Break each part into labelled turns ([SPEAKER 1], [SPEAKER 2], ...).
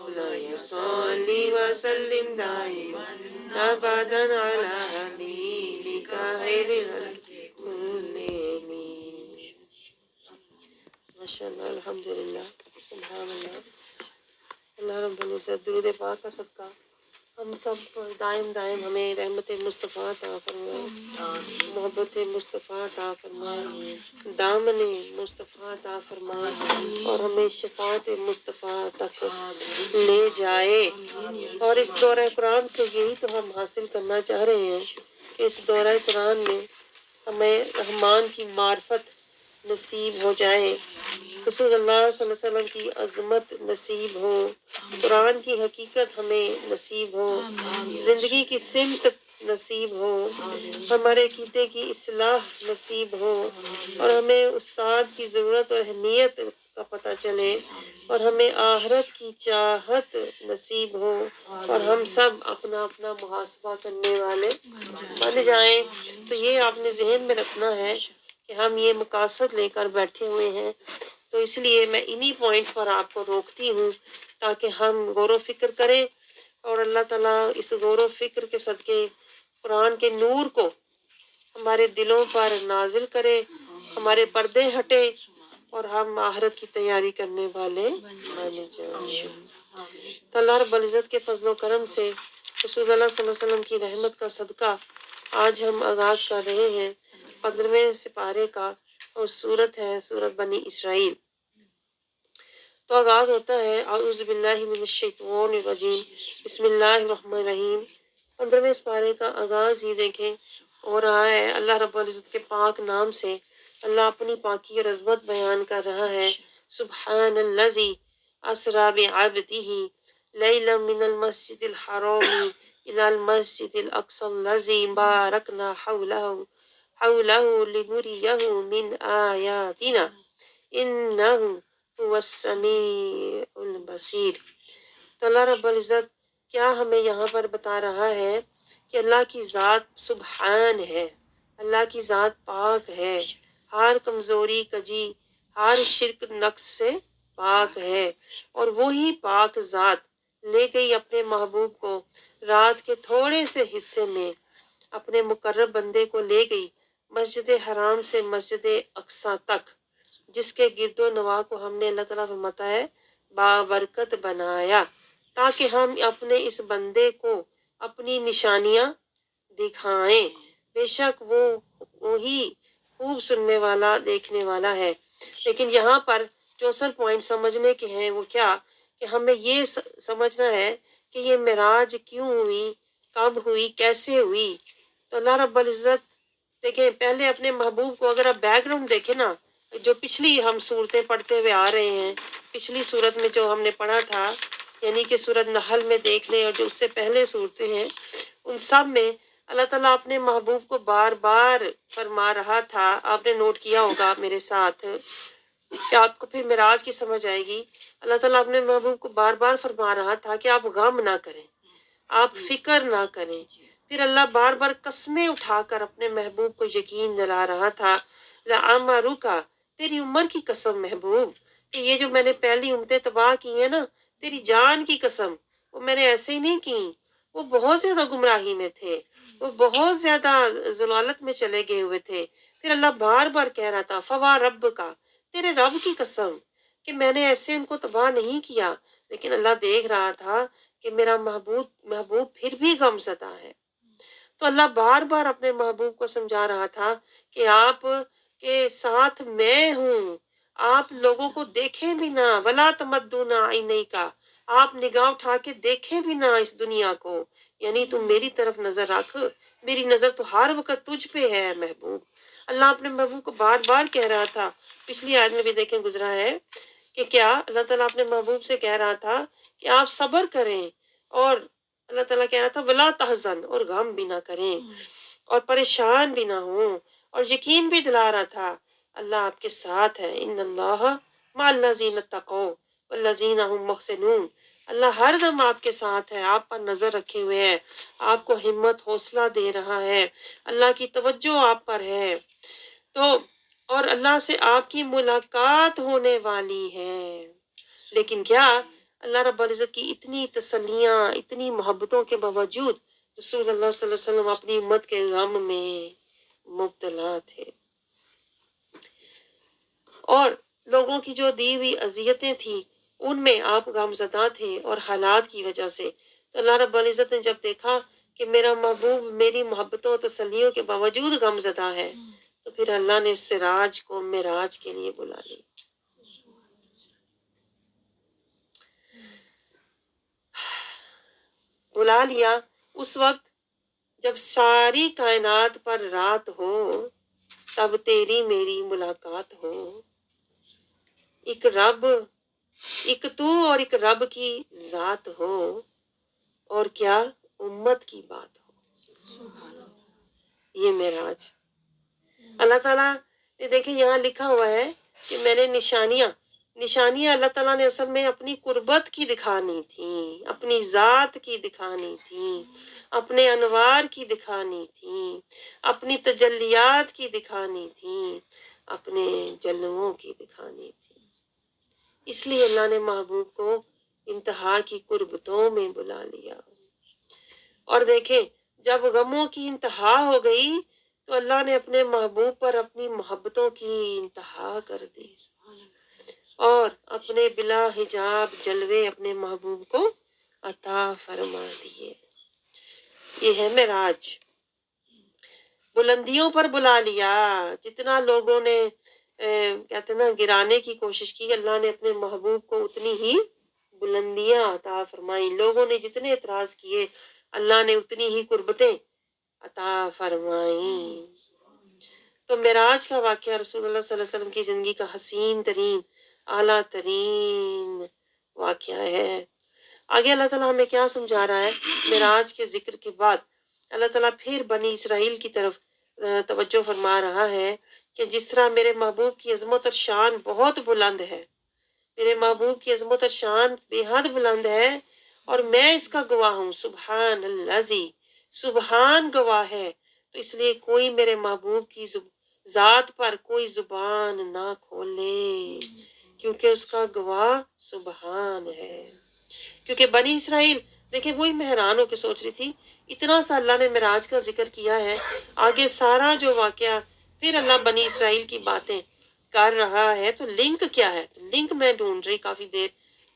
[SPEAKER 1] مولاي صل وسلم دائما ابدا على حبيبك خير الخلق كلهم. ماشاء اللہ، الحمد للہ، سبحان اللہ. اللہ رب العزت درود پاک کا صدقہ ہم سب پر دائم دائم ہمیں رحمت مصطفیٰ عطا فرمائے، محبت مصطفیٰ عطا فرمائے، دامن مصطفیٰ عطا فرمائے اور ہمیں شفاعت مصطفیٰ تک لے جائے. اور اس دورہ قرآن سے یہی تو ہم حاصل کرنا چاہ رہے ہیں کہ اس دورہ قرآن میں ہمیں رحمان کی معرفت نصیب ہو جائے، رسول اللہ صلی اللہ علیہ وسلم کی عظمت نصیب ہو، قرآن کی حقیقت ہمیں نصیب ہو، زندگی کی سمت نصیب ہو، ہمارے عقیدے کی اصلاح نصیب ہو، اور ہمیں استاد کی ضرورت اور اہمیت کا پتہ چلے، اور ہمیں آخرت کی چاہت نصیب ہو، اور ہم سب اپنا اپنا محاسبہ کرنے والے بن جائیں. تو یہ آپ نے ذہن میں رکھنا ہے کہ ہم یہ مقاصد لے کر بیٹھے ہوئے ہیں. تو اس لیے میں انہی پوائنٹس پر آپ کو روکتی ہوں تاکہ ہم غور و فکر کریں، اور اللہ تعالیٰ اس غور و فکر کے صدقے قرآن کے نور کو ہمارے دلوں پر نازل کرے، ہمارے پردے ہٹے اور ہم آخرت کی تیاری کرنے والے بن جائیں. تو اللہ رب العزت کے فضل و کرم سے رسول اللہ صلی اللہ علیہ وسلم کی رحمت کا صدقہ آج ہم آغاز کر رہے ہیں 15ویں سپارے کا، اور سورت ہے سورت بنی اسرائیل. تو آغاز ہوتا ہے اعوذ باللہ من الشیطان الرجیم بسم اللہ الرحمن الرحیم. 15ویں سپارے کا آغاز ہی دیکھیں ہو رہا ہے اللہ رب العزت کے پاک نام سے. اللہ اپنی پاکی اور عظمت بیان کر رہا ہے. سبحان الذی اسری بعبدہ لیلا من المسجد الحرام الی المسجد الاقصی الذی بارکنا حولہ لنریہ من آیاتنا انہ هو السمیع البصیر. تو اللہ رب العزت کیا ہمیں یہاں پر بتا رہا ہے کہ اللہ کی ذات سبحان ہے، اللہ کی ذات پاک ہے، ہر کمزوری کجی ہر شرک نقص سے پاک ہے. اور وہی پاک ذات لے گئی اپنے محبوب کو رات کے تھوڑے سے حصے میں، اپنے مقرب بندے کو لے گئی مسجد حرام سے مسجد اقصی تک، جس کے گرد و نواح کو ہم نے اللہ تعالیٰ فرماتا ہے بابرکت بنایا، تاکہ ہم اپنے اس بندے کو اپنی نشانیاں دکھائیں. بے شک وہ وہی خوب سننے والا دیکھنے والا ہے. لیکن یہاں پر جو اصل پوائنٹ سمجھنے کے ہیں وہ کیا کہ ہمیں یہ سمجھنا ہے کہ یہ معراج کیوں ہوئی، کب ہوئی، کیسے ہوئی. تو اللہ رب العزت دیکھیں پہلے اپنے محبوب کو، اگر آپ بیک گراؤنڈ دیکھیں نا، جو پچھلی ہم صورتیں پڑھتے ہوئے آ رہے ہیں، پچھلی صورت میں جو ہم نے پڑھا تھا یعنی کہ سورت نحل میں دیکھ لیں، اور جو اس سے پہلے صورتیں ہیں ان سب میں اللہ تعالیٰ اپنے محبوب کو بار بار فرما رہا تھا. آپ نے نوٹ کیا ہوگا میرے ساتھ کہ آپ کو پھر معراج کی سمجھ آئے گی. اللہ تعالیٰ اپنے محبوب کو بار بار فرما رہا تھا کہ آپ غم نہ کریں، آپ فکر نہ کریں. پھر اللہ بار بار قسمیں اٹھا کر اپنے محبوب کو یقین دلا رہا تھا. لعمرک، تیری عمر کی قسم محبوب، کہ یہ جو میں نے پہلی امتیں تباہ کی ہیں نا، تیری جان کی قسم، وہ میں نے ایسے ہی نہیں کی. وہ بہت زیادہ گمراہی میں تھے، وہ بہت زیادہ ضلالت میں چلے گئے ہوئے تھے. پھر اللہ بار بار کہہ رہا تھا فوا رب کا، تیرے رب کی قسم کہ میں نے ایسے ان کو تباہ نہیں کیا. لیکن اللہ دیکھ رہا تھا کہ میرا محبوب پھر بھی غم زدہ ہے. تو اللہ بار بار اپنے محبوب کو سمجھا رہا تھا کہ آپ کے ساتھ میں ہوں، آپ لوگوں کو دیکھیں بھی نہ، ولا تمدون عینیک، آپ نگاہ اٹھا کے دیکھیں بھی نہ اس دنیا کو، یعنی تم میری طرف نظر رکھ، میری نظر تو ہر وقت تجھ پہ ہے محبوب. اللہ اپنے محبوب کو بار بار کہہ رہا تھا. پچھلی آیت میں بھی دیکھیں گزرا ہے کہ کیا اللہ تعالیٰ اپنے محبوب سے کہہ رہا تھا کہ آپ صبر کریں، اور اللہ تعالیٰ کہہ رہا تھا ولا تحزن، اور غم بھی نہ کریں اور پریشان بھی نہ ہوں، اور یقین بھی دلا رہا تھا اللہ آپ کے ساتھ ہے. ان اللہ مع الذین اتقوا والذین هم محسنون، اللہ ہر دم آپ کے ساتھ ہے، آپ پر نظر رکھے ہوئے ہے، آپ کو ہمت حوصلہ دے رہا ہے، اللہ کی توجہ آپ پر ہے. تو اور اللہ سے آپ کی ملاقات ہونے والی ہے. لیکن کیا اللہ رب العزت کی اتنی تسلیاں، اتنی محبتوں کے باوجود رسول اللہ صلی اللہ علیہ وسلم اپنی امت کے غم میں مبتلا تھے، اور لوگوں کی جو دی ہوئی اذیتیں تھیں ان میں آپ غمزدہ تھے، اور حالات کی وجہ سے تو اللہ رب العزت نے جب دیکھا کہ میرا محبوب میری محبتوں تسلیوں کے باوجود غمزدہ ہے، تو پھر اللہ نے اس سراج کو معراج کے لیے بلا لی۔ بلا لیا اس وقت جب ساری کائنات پر رات ہو، تب تیری میری ملاقات ہو، ایک رب، ایک تو اور ایک رب کی ذات ہو، اور کیا امت کی بات ہو۔ یہ معراج اللہ تعالیٰ نے، دیکھیں یہاں لکھا ہوا ہے کہ میں نے نشانیاں اللہ تعالیٰ نے اصل میں اپنی قربت کی دکھانی تھیں، اپنی ذات کی دکھانی تھیں، اپنے انوار کی دکھانی تھیں، اپنی تجلیات کی دکھانی تھیں، اپنے جلووں کی دکھانی تھی۔ اس لیے اللہ نے محبوب کو انتہا کی قربتوں میں بلا لیا۔ اور دیکھیں جب غموں کی انتہا ہو گئی تو اللہ نے اپنے محبوب پر اپنی محبتوں کی انتہا کر دی، اور اپنے بلا حجاب جلوے اپنے محبوب کو عطا فرما دیے۔ یہ ہے معراج، بلندیوں پر بلا لیا۔ جتنا لوگوں نے کہتے ہیں نا گرانے کی کوشش کی، اللہ نے اپنے محبوب کو اتنی ہی بلندیاں عطا فرمائی۔ لوگوں نے جتنے اعتراض کیے، اللہ نے اتنی ہی قربتیں عطا فرمائیں۔ تو معراج کا واقعہ رسول اللہ صلی اللہ علیہ وسلم کی زندگی کا حسین ترین، اعلیٰ ترین واقعہ ہے۔ آگے اللہ تعالیٰ ہمیں کیا سمجھا رہا ہے؟ معراج کے ذکر کے بعد اللہ تعالیٰ پھر بنی اسرائیل کی طرف توجہ فرما رہا ہے کہ جس طرح میرے محبوب کی عظمت اور شان بہت بلند ہے، میرے محبوب کی عظمت اور شان بے حد بلند ہے، اور میں اس کا گواہ ہوں، سبحان الذی، سبحان گواہ ہے، تو اس لیے کوئی میرے محبوب کی ذات پر کوئی زبان نہ کھولے، کیونکہ اس کا گواہ سبحان ہے۔ کیونکہ بنی اسرائیل، دیکھیں وہی میں حیران ہو کے سوچ رہی تھی، اتنا سا اللہ نے معراج کا ذکر کیا ہے، آگے سارا جو واقعہ پھر اللہ بنی اسرائیل کی باتیں کر رہا ہے، تو لنک کیا ہے؟ لنک میں ڈھونڈ رہی، کافی دیر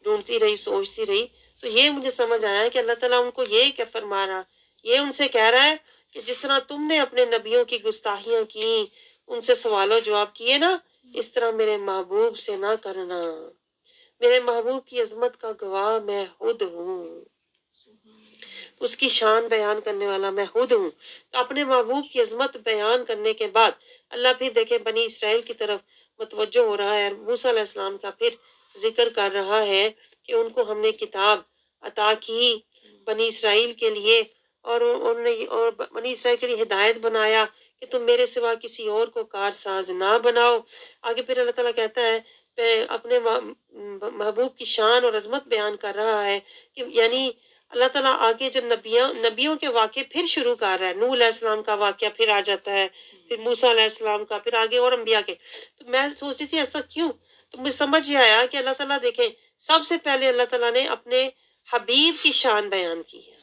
[SPEAKER 1] ڈھونڈتی رہی، سوچتی رہی، تو یہ مجھے سمجھ آیا کہ اللہ تعالیٰ ان کو یہ کیا فرما رہا، یہ ان سے کہہ رہا ہے کہ جس طرح تم نے اپنے نبیوں کی گستاخیاں کی، ان سے سوال و جواب کیے نا، اس طرح میرے محبوب سے نہ کرنا۔ میرے محبوب کی عظمت کا گواہ میں خود ہوں، اس کی شان بیان کرنے والا میں خود ہوں۔ تو اپنے محبوب کی عظمت بیان کرنے کے بعد اللہ پھر دیکھیں بنی اسرائیل کی طرف متوجہ ہو رہا ہے، موسیٰ علیہ السلام کا پھر ذکر کر رہا ہے کہ ان کو ہم نے کتاب عطا کی بنی اسرائیل کے لیے، اور بنی اسرائیل کے لیے ہدایت بنایا کہ تم میرے سوا کسی اور کو کارساز نہ بناؤ۔ آگے پھر اللہ تعالیٰ کہتا ہے اپنے محبوب کی شان اور عظمت بیان کر رہا ہے کہ یعنی اللہ تعالیٰ آگے جو نبیوں کے واقعے پھر شروع کر رہا ہے، نوح علیہ السلام کا واقعہ پھر آ جاتا ہے، پھر موسیٰ علیہ السلام کا، پھر آگے اور انبیاء کے۔ تو میں سوچتی تھی ایسا کیوں، تو مجھے سمجھ یہ آیا کہ اللہ تعالیٰ دیکھیں سب سے پہلے اللہ تعالیٰ نے اپنے حبیب کی شان بیان کی ہے،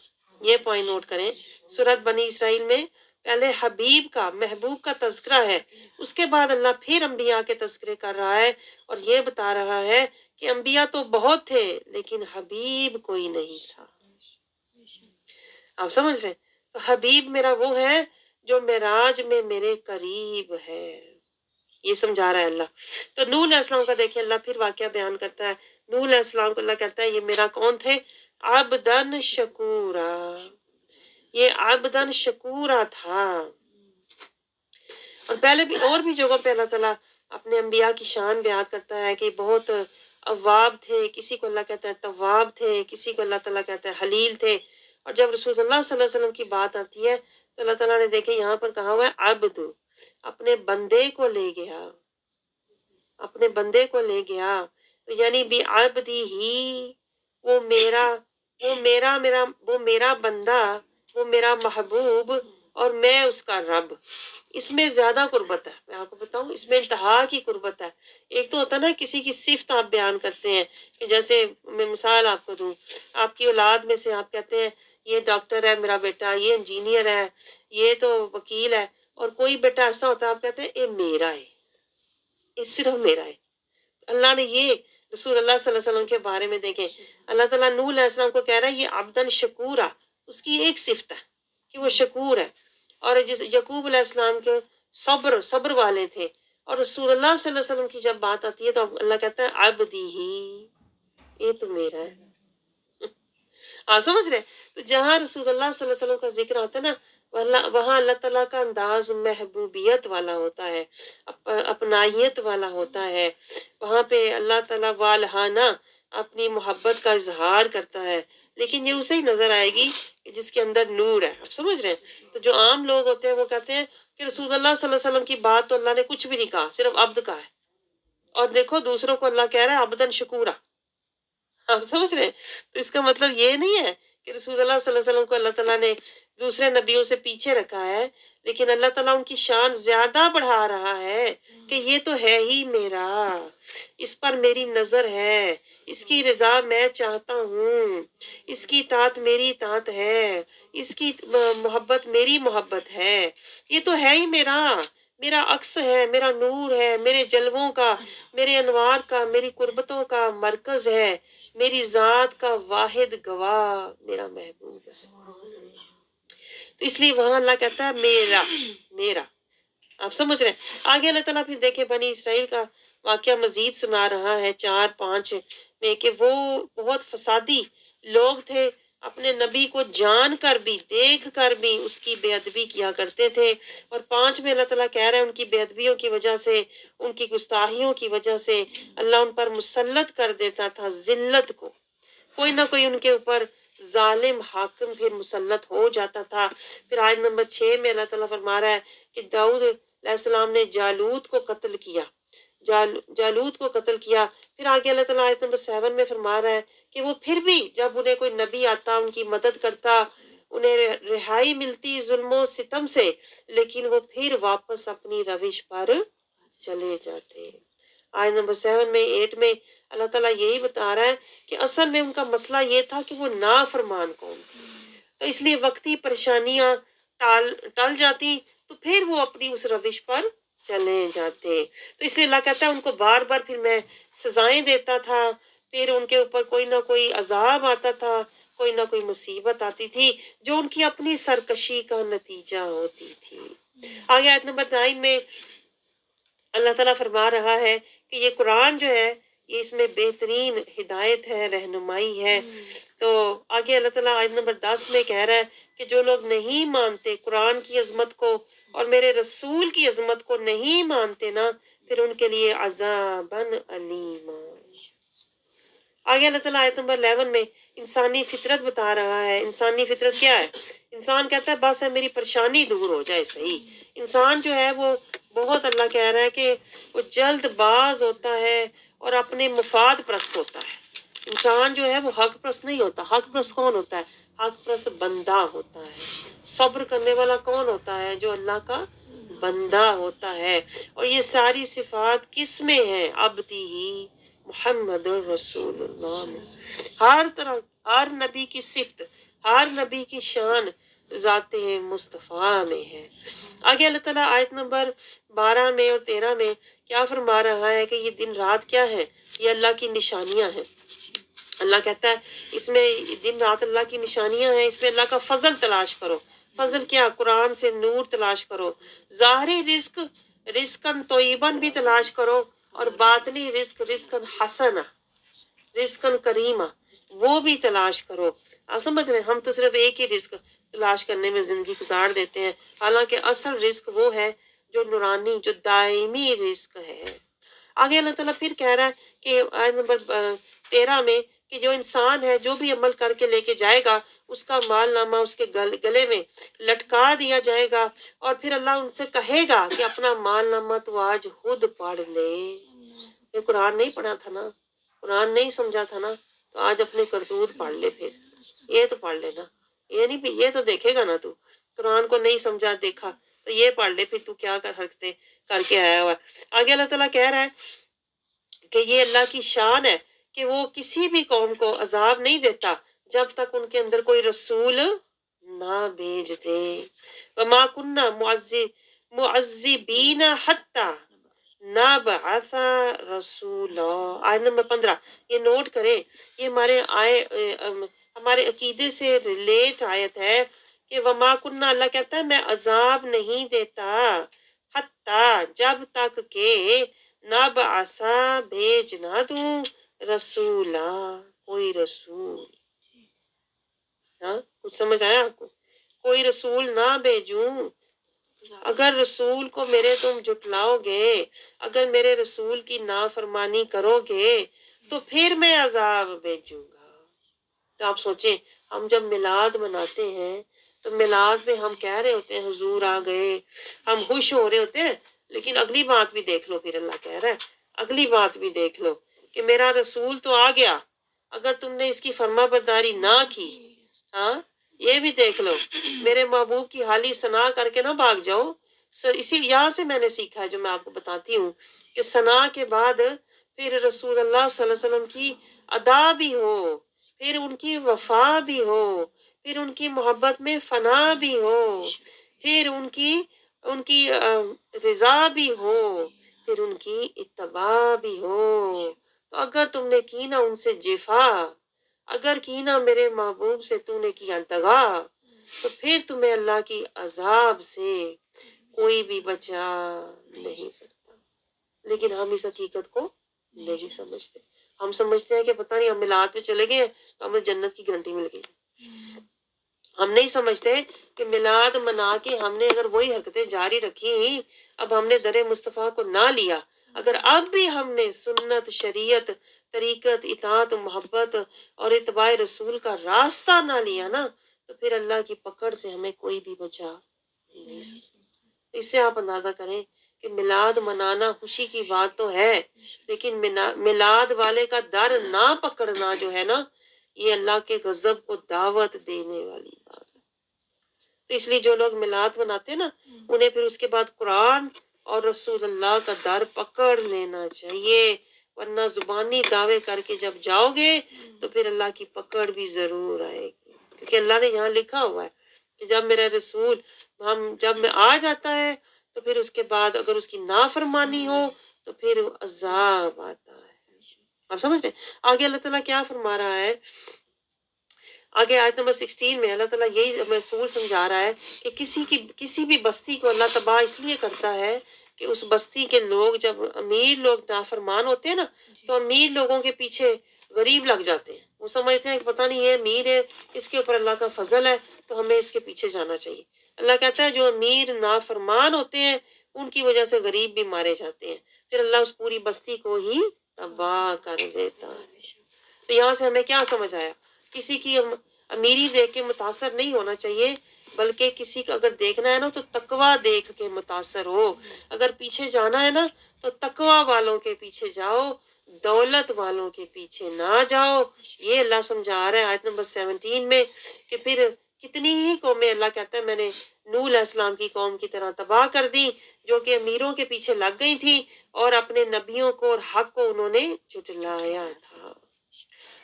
[SPEAKER 1] یہ پوائنٹ نوٹ کریں، سورۃ بنی اسرائیل میں پہلے حبیب کا، محبوب کا تذکرہ ہے، اس کے بعد اللہ پھر انبیاء کے تذکرے کر رہا ہے، اور یہ بتا رہا ہے کہ انبیاء تو بہت تھے لیکن حبیب کوئی نہیں تھا۔ آپ سمجھ رہے ہیں؟ تو حبیب میرا وہ ہے جو معراج میں میرے قریب ہے، یہ سمجھا رہا ہے اللہ۔ تو نوح علیہ السلام کا دیکھیں اللہ پھر واقعہ بیان کرتا ہے، نوح علیہ السلام کو اللہ کہتا ہے یہ میرا کون تھے؟ عبدن شکورا، یہ عبدن شکورا تھا۔ اور پہلے بھی اور بھی جگہوں پہ اللہ تعالیٰ اپنے انبیاء کی شان بیان کرتا ہے کہ بہت اواب تھے، کسی کو اللہ کہتا ہے تواب تھے، کسی کو اللہ تعالیٰ کہتا ہے حلیل تھے، اور جب رسول اللہ صلی اللہ علیہ وسلم کی بات آتی ہے تو اللہ تعالیٰ نے دیکھیں یہاں پر کہا ہوا ہے عبد، اپنے بندے کو لے گیا، اپنے بندے کو لے گیا، تو یعنی بھی عبدی ہی، وہ میرا بندہ، وہ میرا محبوب، اور میں اس کا رب، اس میں زیادہ قربت ہے، میں آپ کو بتاؤں اس میں انتہا کی قربت ہے۔ ایک تو ہوتا ہے نا کسی کی صفت آپ بیان کرتے ہیں کہ جیسے میں مثال آپ کو دوں، آپ کی اولاد میں سے آپ کہتے ہیں یہ ڈاکٹر ہے میرا بیٹا، یہ انجینئر ہے، یہ تو وکیل ہے، اور کوئی بیٹا ایسا ہوتا ہے آپ کہتے ہیں یہ میرا ہے، یہ صرف میرا ہے۔ اللہ نے یہ رسول اللہ صلی اللہ علیہ وسلم کے بارے میں دیکھیں، اللہ تعالیٰ نوح علیہ السلام کو کہہ رہا ہے یہ عبدن شکورا، اس کی ایک صفت ہے کہ وہ شکور ہے۔ اور جس یعقوب علیہ السلام کے صبر والے تھے، اور رسول اللہ صلی اللہ علیہ وسلم کی جب بات آتی ہے تو اللہ کہتا ہے عبدی ہی، یہ تو میرا ہے۔ آپ سمجھ رہے ہیں؟ تو جہاں رسول اللہ صلی اللہ علیہ وسلم کا ذکر ہوتا ہے نا، وہاں اللہ تعالیٰ کا انداز محبوبیت والا ہوتا ہے، اپنائیت والا ہوتا ہے، وہاں پہ اللہ تعالیٰ والہانہ اپنی محبت کا اظہار کرتا ہے، لیکن یہ اسے ہی نظر آئے گی کہ جس کے اندر نور ہے۔ آپ سمجھ رہے ہیں؟ تو جو عام لوگ ہوتے ہیں وہ کہتے ہیں کہ رسول اللہ صلی اللہ علیہ وسلم کی بات تو اللہ نے کچھ بھی نہیں کہا، صرف عبد کا ہے، اور دیکھو دوسروں کو اللہ کہہ رہا ہے عبدن شکورا۔ آپ سمجھ رہے ہیں؟ تو اس کا مطلب یہ نہیں ہے کہ رسول اللہ صلی اللہ علیہ وسلم کو اللہ تعالیٰ نے دوسرے نبیوں سے پیچھے رکھا ہے، لیکن اللہ تعالیٰ ان کی شان زیادہ بڑھا رہا ہے کہ یہ تو ہے ہی میرا، اس پر میری نظر ہے، اس کی رضا میں چاہتا ہوں، اس کی اطاعت میری اطاعت ہے، اس کی محبت میری محبت ہے، یہ تو ہے ہی میرا، میرا عکس ہے، میرا نور ہے، میرے جلووں کا، میرے انوار کا، میری قربتوں کا مرکز ہے، میری ذات کا واحد گواہ میرا محبوب ہے۔ تو اس لیے وہاں اللہ کہتا ہے میرا میرا۔ آپ سمجھ رہے ہیں؟ آگے اللہ تعالیٰ پھر دیکھیں بنی اسرائیل کا واقعہ مزید سنا رہا ہے 4-5 میں کہ وہ بہت فسادی لوگ تھے، اپنے نبی کو جان کر بھی دیکھ کر بھی اس کی بے ادبی کیا کرتے تھے، اور 5 میں اللہ تعالیٰ کہہ رہے ہیں ان کی بے ادبیوں کی وجہ سے، ان کی گستاخیوں کی وجہ سے اللہ ان پر مسلط کر دیتا تھا ذلت کو، کوئی نہ کوئی ان کے اوپر ظالم حاکم پھر مسلط ہو جاتا تھا۔ پھر آیت نمبر 6 میں اللہ تعالیٰ فرما رہا ہے کہ داؤد علیہ السلام نے جالوت کو قتل کیا، جالوت کو قتل کیا۔ پھر آگے اللہ تعالیٰ آیت نمبر 7 میں فرما رہا ہے کہ وہ پھر بھی جب انہیں کوئی نبی آتا ان کی مدد کرتا، انہیں رہائی ملتی ظلم و ستم سے، لیکن وہ پھر واپس اپنی روش پر چلے جاتے۔ آیت نمبر 7 میں 8 میں اللہ تعالیٰ یہی بتا رہا ہے کہ اصل میں ان کا مسئلہ یہ تھا کہ وہ نافرمان قوم تھی، تو اس لیے وقتی پریشانیاں ٹل جاتی تو پھر وہ اپنی اس روش پر چلے جاتے۔ تو اس لیے اللہ کہتا ہے ان کو بار بار پھر میں سزائیں دیتا تھا، پھر ان کے اوپر کوئی نہ کوئی عذاب آتا تھا، کوئی نہ کوئی مصیبت آتی تھی جو ان کی اپنی سرکشی کا نتیجہ ہوتی تھی۔ آگے آیت نمبر 9 میں اللہ تعالیٰ فرما رہا ہے کہ یہ قرآن جو ہے یہ اس میں بہترین ہدایت ہے، رہنمائی ہے۔ تو آگے اللہ تعالیٰ آیت نمبر 10 میں کہہ رہا ہے کہ جو لوگ نہیں مانتے قرآن کی عظمت کو اور میرے رسول کی عظمت کو نہیں مانتے نا، پھر ان کے لیے عذاباً علیما۔ آگے اللہ تعالیٰ آیت نمبر 11 میں انسانی فطرت بتا رہا ہے۔ انسانی فطرت کیا ہے؟ انسان کہتا ہے بس ہے میری پریشانی دور ہو جائے صحیح۔ انسان جو ہے وہ بہت، اللہ کہہ رہا ہے کہ وہ جلد باز ہوتا ہے اور اپنے مفاد پرست ہوتا ہے۔ انسان جو ہے وہ حق پرست نہیں ہوتا۔ حق پرست کون ہوتا ہے؟ حق پرست بندہ ہوتا ہے۔ صبر کرنے والا کون ہوتا ہے؟ جو اللہ کا بندہ ہوتا ہے۔ اور یہ ساری صفات کس میں ہیں؟ عبدی ہی محمد الرسول اللہ میں۔ ہر طرح، ہر نبی کی صفت، ہر نبی کی شان ذات مصطفیٰ میں ہے۔ آگے اللہ تعالیٰ آیت نمبر 12 میں اور 13 میں کیا فرما رہا ہے کہ یہ دن رات کیا ہے؟ یہ اللہ کی نشانیاں ہیں۔ اللہ کہتا ہے اس میں دن رات اللہ کی نشانیاں ہیں، اس میں اللہ کا فضل تلاش کرو۔ فضل کیا؟ قرآن سے نور تلاش کرو۔ ظاہری رزق رزقاً طیباً بھی تلاش کرو، اور باطنی رزق رزقاً حسنہ، رزقاً کریمہ، وہ بھی تلاش کرو۔ آپ سمجھ رہے ہیں؟ ہم تو صرف ایک ہی رزق تلاش کرنے میں زندگی گزار دیتے ہیں، حالانکہ اصل رزق وہ ہے جو نورانی، جو دائمی رزق ہے۔ آگے اللہ تعالیٰ پھر کہہ رہا ہے کہ آیت نمبر 13 میں کہ جو انسان ہے جو بھی عمل کر کے لے کے جائے گا اس کا مال نامہ اس کے گلے میں لٹکا دیا جائے گا، اور پھر اللہ ان سے کہے گا کہ اپنا مال نامہ تو آج خود پڑھ لے۔ یہ قرآن نہیں پڑھا تھا نا، قرآن نہیں سمجھا تھا نا، تو آج اپنے کرتوت پڑھ لے، پھر یہ تو پڑھ لینا، یہ نہیں، یہ تو دیکھے گا نا، تو قرآن کو نہیں سمجھا دیکھا تو یہ پڑھ لے پھر تو کیا حرکتیں کر کے آیا ہوا ہے۔ آگے اللہ تعالیٰ کہہ رہا ہے کہ یہ اللہ کی شان ہے کہ وہ کسی بھی قوم کو عذاب نہیں دیتا جب تک ان کے اندر کوئی رسول نہ بھیج دے۔ وَمَا كُنَّا مُعَذِّبِينَ حَتَّى نَبْعَثَ رَسُولًا۔ آیت نمبر 15 یہ نوٹ کریں، یہ ہمارے عقیدے سے ریلیٹ آیت ہے کہ وما کنہ، اللہ کہتا ہے میں عذاب نہیں دیتا حتیٰ جب تک کہ نبعث بھیج نہ دوں رسولا کوئی رسول۔ ہاں کچھ سمجھ آیا آپ کو؟ کوئی رسول نہ بھیجوں، اگر رسول کو میرے تم جھٹلاؤ گے، اگر میرے رسول کی نافرمانی کرو گے تو پھر میں عذاب بھیجوں گا۔ تو آپ سوچیں ہم جب میلاد مناتے ہیں تو میلاد میں ہم کہہ رہے ہوتے ہیں حضور آ گئے، ہم خوش ہو رہے ہوتے ہیں، لیکن اگلی بات بھی دیکھ لو، پھر اللہ کہہ رہا ہے اگلی بات بھی دیکھ لو کہ میرا رسول تو آ گیا، اگر تم نے اس کی فرما برداری نہ کی، ہاں یہ بھی دیکھ لو، میرے محبوب کی حالی ثنا کر کے نہ بھاگ جاؤ۔ اسی یہاں سے میں نے سیکھا ہے جو میں آپ کو بتاتی ہوں کہ ثنا کے بعد پھر رسول اللہ صلی اللہ علیہ وسلم کی ادا بھی ہو، پھر ان کی وفا بھی ہو، پھر ان کی محبت میں فنا بھی ہو، پھر ان کی رضا بھی ہو، پھر ان کی اتباع بھی ہو۔ تو اگر تم نے کی نا ان سے جفا، اگر کی نا میرے محبوب سے تو نے کیا دغا، تو پھر تمہیں اللہ کی عذاب سے کوئی بھی بچا نہیں سکتا۔ لیکن ہم اس حقیقت کو نہیں سمجھتے، ہم سمجھتے ہیں کہ پتہ نہیں ہم میلاد پہ چلے گئے تو ہمیں جنت کی گارنٹی مل گئی۔ ہم نہیں سمجھتے کہ میلاد منا کے ہم نے اگر وہی حرکتیں جاری رکھی، اب ہم نے در مصطفیٰ کو نہ لیا، اگر اب بھی ہم نے سنت، شریعت، طریقت، اطاعت، محبت اور اتباع رسول کا راستہ نہ لیا نا، تو پھر اللہ کی پکڑ سے ہمیں کوئی بھی بچا نہیں سکتا۔ اس سے آپ اندازہ کریں کہ میلاد منانا خوشی کی بات تو ہے، لیکن میلاد والے کا در نہ پکڑنا جو ہے نا، یہ اللہ کے غضب کو دعوت دینے والی بات ہے۔ تو اس لیے جو لوگ میلاد مناتے ہیں نا، انہیں پھر اس کے بعد قرآن اور رسول اللہ کا در پکڑ لینا چاہیے، ورنہ زبانی دعوے کر کے جب جاؤ گے تو پھر اللہ کی پکڑ بھی ضرور آئے گی، کیونکہ اللہ نے یہاں لکھا ہوا ہے کہ جب میرا رسول جب میں آ جاتا ہے تو پھر اس کے بعد اگر اس کی نافرمانی ہو تو پھر عذاب آتا ہے۔ آپ سمجھ رہے ہیں؟ آگے اللہ تعالیٰ کیا فرما رہا ہے؟ آگے آیت نمبر 16 میں اللہ تعالیٰ یہی اصول سمجھا رہا ہے کہ کسی بھی بستی کو اللہ تباہ اس لیے کرتا ہے کہ اس بستی کے لوگ، جب امیر لوگ نافرمان ہوتے ہیں نا، تو امیر لوگوں کے پیچھے غریب لگ جاتے ہیں، وہ سمجھتے ہیں کہ پتہ نہیں یہ امیر ہے، اس کے اوپر اللہ کا فضل ہے تو ہمیں اس کے پیچھے جانا چاہیے۔ اللہ کہتا ہے جو امیر نافرمان ہوتے ہیں ان کی وجہ سے غریب بھی مارے جاتے ہیں، پھر اللہ اس پوری بستی کو ہی تباہ کر دیتا ہے۔ تو یہاں سے ہمیں کیا سمجھ آیا؟ کسی کی امیری دیکھ کے متاثر نہیں ہونا چاہیے، بلکہ کسی کا اگر دیکھنا ہے نا تو تقویٰ دیکھ کے متاثر ہو۔ اگر پیچھے جانا ہے نا تو تقویٰ والوں کے پیچھے جاؤ، دولت والوں کے پیچھے نہ جاؤ۔ یہ اللہ سمجھا رہا ہے آیت نمبر 17 میں کہ پھر کتنی ہی قومیں، اللہ کہتا ہے میں نے نوح علیہ السلام کی قوم کی طرح تباہ کر دی، جو کہ امیروں کے پیچھے لگ گئی تھی اور اپنے نبیوں کو اور حق کو انہوں نے جھٹلایا تھا۔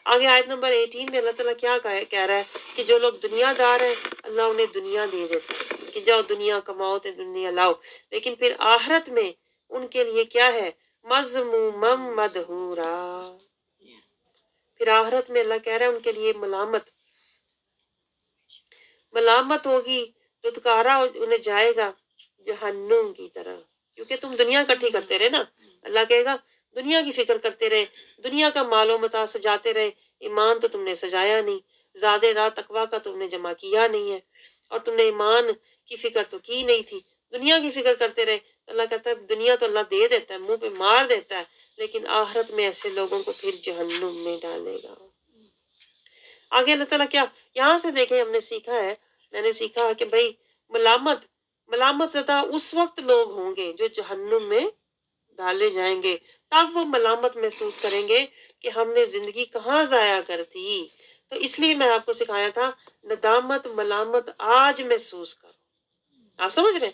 [SPEAKER 1] آگے آیت نمبر 18 میں اللہ تعالیٰ کیا کہہ رہا ہے کہ جو لوگ دنیا دار ہیں اللہ انہیں دنیا دے دیتا ہے کہ جاؤ دنیا کماؤ تو دنیا لاؤ، لیکن پھر آخرت میں ان کے لیے کیا ہے؟ مذموما مدحورا۔ پھر آخرت میں اللہ کہہ رہا ہے ان کے لیے ملامت ہوگی، دھتکارا انہیں جائے گا جہنم کی طرح، کیونکہ تم دنیا اکٹھی کرتے رہے نا۔ اللہ کہے گا دنیا کی فکر کرتے رہے، دنیا کا مال و متاع سجاتے رہے، ایمان تو تم نے سجایا نہیں، زاد راہ تقویٰ کا تم نے جمع کیا نہیں ہے، اور تم نے ایمان کی فکر تو کی نہیں تھی، دنیا کی فکر کرتے رہے۔ اللہ کہتا ہے دنیا تو اللہ دے دیتا ہے، منہ پہ مار دیتا ہے، لیکن آخرت میں ایسے لوگوں کو پھر جہنم میں ڈالے گا۔ آگے اللہ تعالیٰ کیا یہاں سے دیکھیں، ہم نے سیکھا ہے، میں نے سیکھا کہ بھائی ملامت زدہ اس وقت لوگ ہوں گے جو جہنم میں ڈالے جائیں گے، تب وہ ملامت محسوس کریں گے کہ ہم نے زندگی کہاں ضائع کر دی۔ تو اس لیے میں آپ کو سکھایا تھا ندامت ملامت آج محسوس کرو۔ آپ سمجھ رہے ہیں؟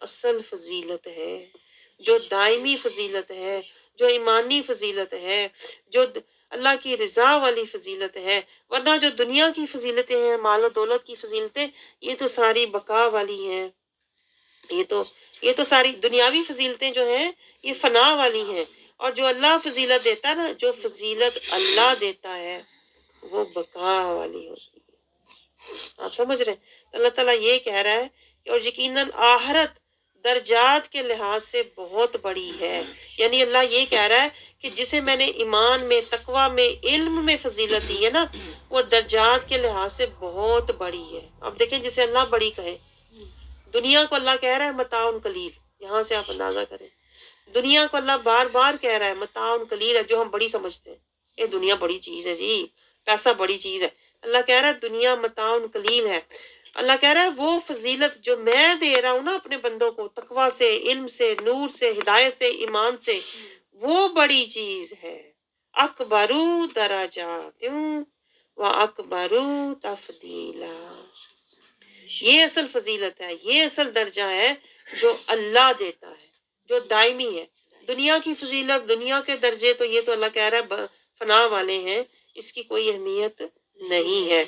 [SPEAKER 1] اصل فضیلت ہے، جو دائمی فضیلت ہے، جو ایمانی فضیلت ہے، جو اللہ کی رضا والی فضیلت ہے۔ ورنہ جو دنیا کی فضیلتیں ہیں، مال و دولت کی فضیلتیں، یہ تو ساری بقا والی ہیں، یہ تو ساری دنیاوی فضیلتیں جو ہیں یہ فنا والی ہیں، اور جو اللہ فضیلت دیتا ہے نا، جو فضیلت اللہ دیتا ہے وہ بقا والی ہوتی ہے۔ آپ سمجھ رہے ہیں؟ اللہ تعالیٰ یہ کہہ رہا ہے کہ اور یقیناً آخرت درجات کے لحاظ سے بہت بڑی ہے، یعنی اللہ یہ کہہ رہا ہے کہ جسے میں نے ایمان میں، تقوی میں، علم میں فضیلت دی ہے نا، وہ درجات کے لحاظ سے بہت بڑی ہے۔ اب دیکھیں جسے اللہ بڑی کہے، دنیا کو اللہ کہہ رہا ہے متاع قلیل، یہاں سے آپ اندازہ کریں، دنیا کو اللہ بار بار کہہ رہا ہے متاع قلیل ہے، جو ہم بڑی سمجھتے ہیں، یہ دنیا بڑی چیز ہے جی، پیسہ بڑی چیز ہے۔ اللہ کہہ رہا ہے دنیا متاع قلیل ہے۔ اللہ کہہ رہا ہے وہ فضیلت جو میں دے رہا ہوں نا اپنے بندوں کو، تقوی سے، علم سے، نور سے، ہدایت سے، ایمان سے، وہ بڑی چیز ہے۔ اکبرو درجات و اکبرو تفضیلا، یہ اصل فضیلت ہے، یہ اصل درجہ ہے جو اللہ دیتا ہے، جو دائمی ہے۔ دنیا کی فضیلت، دنیا کے درجے تو یہ تو اللہ کہہ رہا ہے فنا والے ہیں، اس کی کوئی اہمیت نہیں ہے۔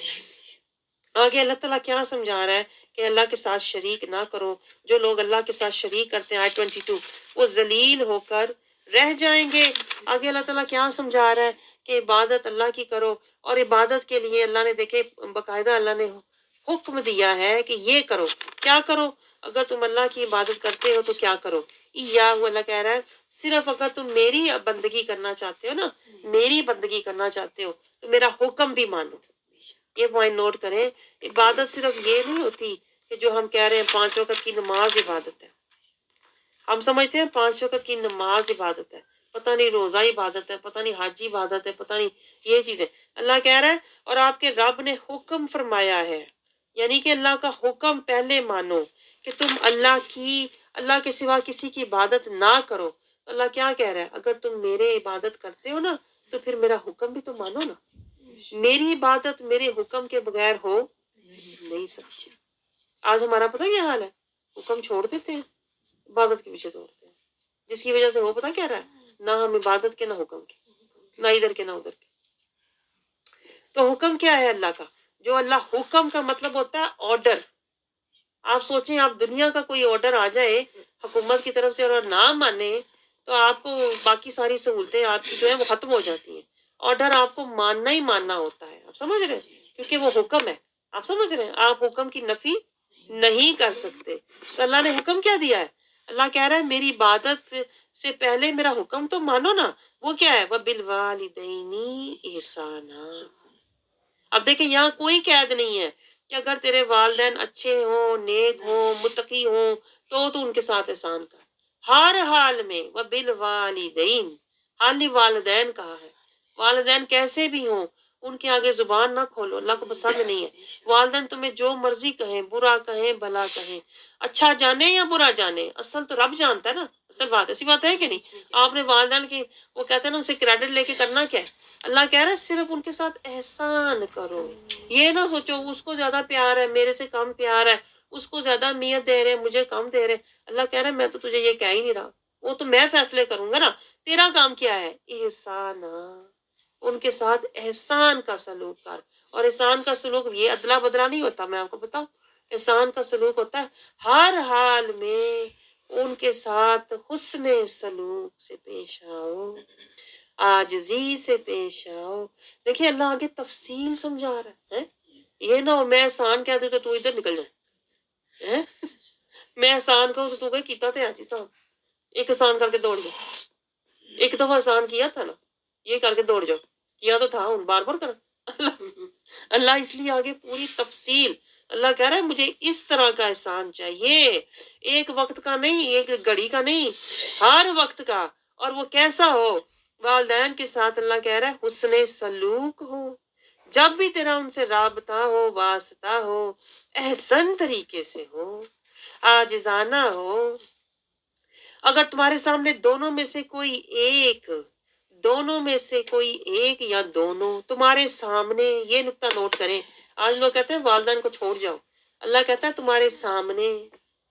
[SPEAKER 1] آگے اللہ تعالیٰ کیا سمجھا رہا ہے کہ اللہ کے ساتھ شریک نہ کرو۔ جو لوگ اللہ کے ساتھ شریک کرتے ہیں، آیت 22، وہ ذلیل ہو کر رہ جائیں گے۔ آگے اللہ تعالیٰ کیا سمجھا رہا ہے کہ عبادت اللہ کی کرو، اور عبادت کے لیے اللہ نے دیکھے باقاعدہ اللہ نے حکم دیا ہے کہ یہ کرو۔ کیا کرو؟ اگر تم اللہ کی عبادت کرتے ہو تو کیا کرو؟ اللہ کہہ رہا ہے صرف اگر تم میری بندگی کرنا چاہتے ہو نا، میری بندگی کرنا چاہتے ہو تو میرا حکم بھی مانو۔ یہ پوائنٹ نوٹ کریں، عبادت صرف یہ نہیں ہوتی کہ جو ہم کہہ رہے ہیں 5 وقت کی نماز عبادت ہے، ہم سمجھتے ہیں 5 وقت کی نماز عبادت ہے، پتہ نہیں روزہ عبادت ہے، پتہ نہیں حج عبادت ہے، پتہ نہیں یہ چیزیں۔ اللہ کہہ رہا ہے اور آپ کے رب نے حکم فرمایا ہے، یعنی کہ اللہ کا حکم پہلے مانو کہ تم اللہ کے سوا کسی کی عبادت نہ کرو۔ اللہ کیا کہہ رہا ہے؟ اگر تم میرے عبادت کرتے ہو نا تو پھر میرا حکم بھی تو مانو نا۔ میری عبادت میرے حکم کے بغیر ہو نہیں سکتی۔ آج ہمارا پتہ کیا حال ہے؟ حکم چھوڑ دیتے ہیں، عبادت کے پیچھے دوڑتے ہیں، جس کی وجہ سے وہ پتہ کیا رہا ہے؟ نہ ہم عبادت کے، نہ حکم کے، نہ ادھر کے نہ ادھر کے۔ تو حکم کیا ہے اللہ کا؟ جو اللہ حکم کا مطلب ہوتا ہے آرڈر۔ آپ سوچیں آپ دنیا کا کوئی آرڈر آ جائے حکومت کی طرف سے اور نہ مانے تو آپ کو باقی ساری سہولتیں آپ کی جو ہیں وہ ختم ہو جاتی ہیں۔ آرڈر آپ کو ماننا ہی ماننا ہوتا ہے، آپ سمجھ رہے ہیں؟ کیونکہ وہ حکم ہے، آپ سمجھ رہے ہیں؟ آپ حکم کی نفی نہیں کر سکتے۔ تو اللہ نے حکم کیا دیا ہے؟ اللہ کہہ رہا ہے میری عبادت سے پہلے میرا حکم تو مانو نا۔ وہ کیا ہے؟ وَبِالْوَالِدَيْنِ إِحْسَانًا۔ اب دیکھیں یہاں کوئی قید نہیں ہے کہ اگر تیرے والدین اچھے ہوں، نیک ہوں، متقی ہوں تو ان کے ساتھ احسان کر۔ ہر حال میں وَبِالْوَالِدَيْنِ، حالی والدین کہا ہے۔ والدین کیسے بھی ہوں ان کے آگے زبان نہ کھولو، اللہ کو پسند نہیں ہے۔ والدین تمہیں جو مرضی کہیں، برا کہیں بھلا کہیں، اچھا جانے یا برا جانے، اصل تو رب جانتا ہے نا۔ اصل بات ایسی بات ہے کہ نہیں؟ آپ نے والدین کی وہ کہتے ہیں نا ان سے کریڈٹ لے کے کرنا کیا ہے؟ اللہ کہہ رہا ہے صرف ان کے ساتھ احسان کرو۔ یہ نہ سوچو اس کو زیادہ پیار ہے، میرے سے کم پیار ہے، اس کو زیادہ اہمیت دے رہے ہیں، مجھے کم دے رہے ہیں۔ اللہ کہہ رہا ہے میں تو تجھے یہ کہہ ہی نہیں رہا، وہ تو میں فیصلے کروں گا نا۔ تیرا کام کیا ہے؟ احسان، ان کے ساتھ احسان کا سلوک کر۔ اور احسان کا سلوک یہ ادلا بدلا نہیں ہوتا، میں آپ کو بتاؤں۔ احسان کا سلوک ہوتا ہے ہر حال میں ان کے ساتھ حسن سلوک سے پیش آؤ، عاجزی سے پیش آؤ۔ دیکھیں اللہ آگے تفصیل سمجھا رہا ہے۔ یہ نہ ہو میں احسان کہہ دوں تو ادھر نکل جائے، میں احسان کہوں تو کہ کیتا تھا ایسی صاحب، ایک احسان کر کے دوڑ جاؤ، ایک دفعہ احسان کیا تھا نا، یہ کر کے دوڑ جاؤ، کیا تو تھا ہوں بار بار کر۔ اللہ اس لیے آگے پوری تفصیل، اللہ کہہ رہا ہے مجھے اس طرح کا احسان چاہیے، ایک وقت کا نہیں، ایک گھڑی کا نہیں، ہر وقت کا۔ اور وہ کیسا ہو؟ والدین کے ساتھ اللہ کہہ رہا ہے حسن سلوک ہو، جب بھی تیرا ان سے رابطہ ہو، واسطہ ہو، احسن طریقے سے ہو، عاجزانہ ہو۔ اگر تمہارے سامنے دونوں میں سے کوئی ایک یا دونوں تمہارے سامنے، یہ نقطہ نوٹ کریں، آج لوگ کہتے ہیں والدین کو چھوڑ جاؤ، اللہ کہتا ہے تمہارے سامنے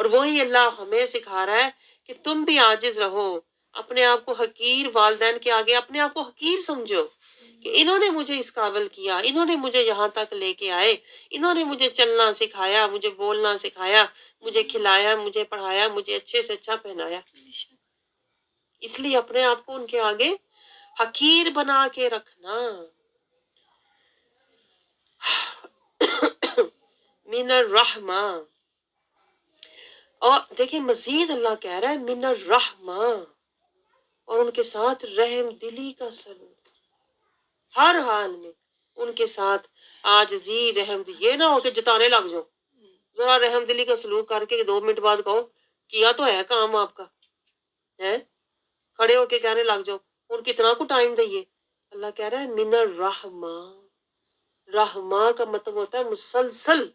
[SPEAKER 1] اور وہی اللہ ہمیں سکھا رہا ہے کہ تم بھی عاجز رہو، اپنے آپ کو حقیر، والدین کے آگے اپنے آپ کو حقیر سمجھو کہ انہوں نے مجھے اس قابل کیا، انہوں نے مجھے یہاں تک لے کے آئے، انہوں نے مجھے چلنا سکھایا، مجھے بولنا سکھایا، مجھے کھلایا، مجھے پڑھایا، مجھے اچھے سے اچھا پہنایا۔ اس لیے اپنے آپ کو ان کے آگے حقیر بنا کے رکھنا۔ من الرحمہ، اور دیکھیں مزید اللہ کہہ رہا ہے من الرحمہ، اور ان کے ساتھ رحم دلی کا سلوک، ہر حال میں ان کے ساتھ عاجزی، رحم دلی، یہ نہ ہو کہ جتانے لگ جاؤ، ذرا رحم دلی کا سلوک کر کے 2 منٹ بعد کہو کیا تو ہے کام آپ کا ہے، کھڑے ہو کے کہنے لگ جاؤ ان کتنا کو ٹائم دئیے۔ اللہ کہہ رہا ہے من الرحمہ، رحمہ کا مطلب ہوتا ہے مسلسل۔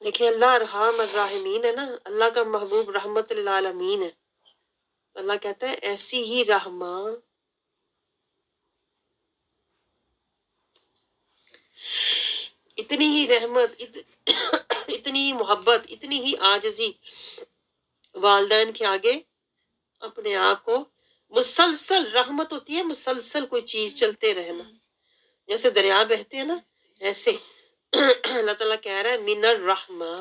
[SPEAKER 1] دیکھیں اللہ ارحم الراحمین ہے نا، اللہ کا محبوب رحمت للعالمین ہے۔ اللہ کہتا ہے ایسی ہی رحمہ، اتنی ہی رحمت، اتنی ہی محبت، اتنی ہی عاجزی والدین کے آگے اپنے آپ کو مسلسل، رحمت ہوتی ہے مسلسل کوئی چیز چلتے رہنا، جیسے دریا بہتے ہیں نا ایسے اللہ تعالیٰ کہہ رہا ہے من الرحمہ،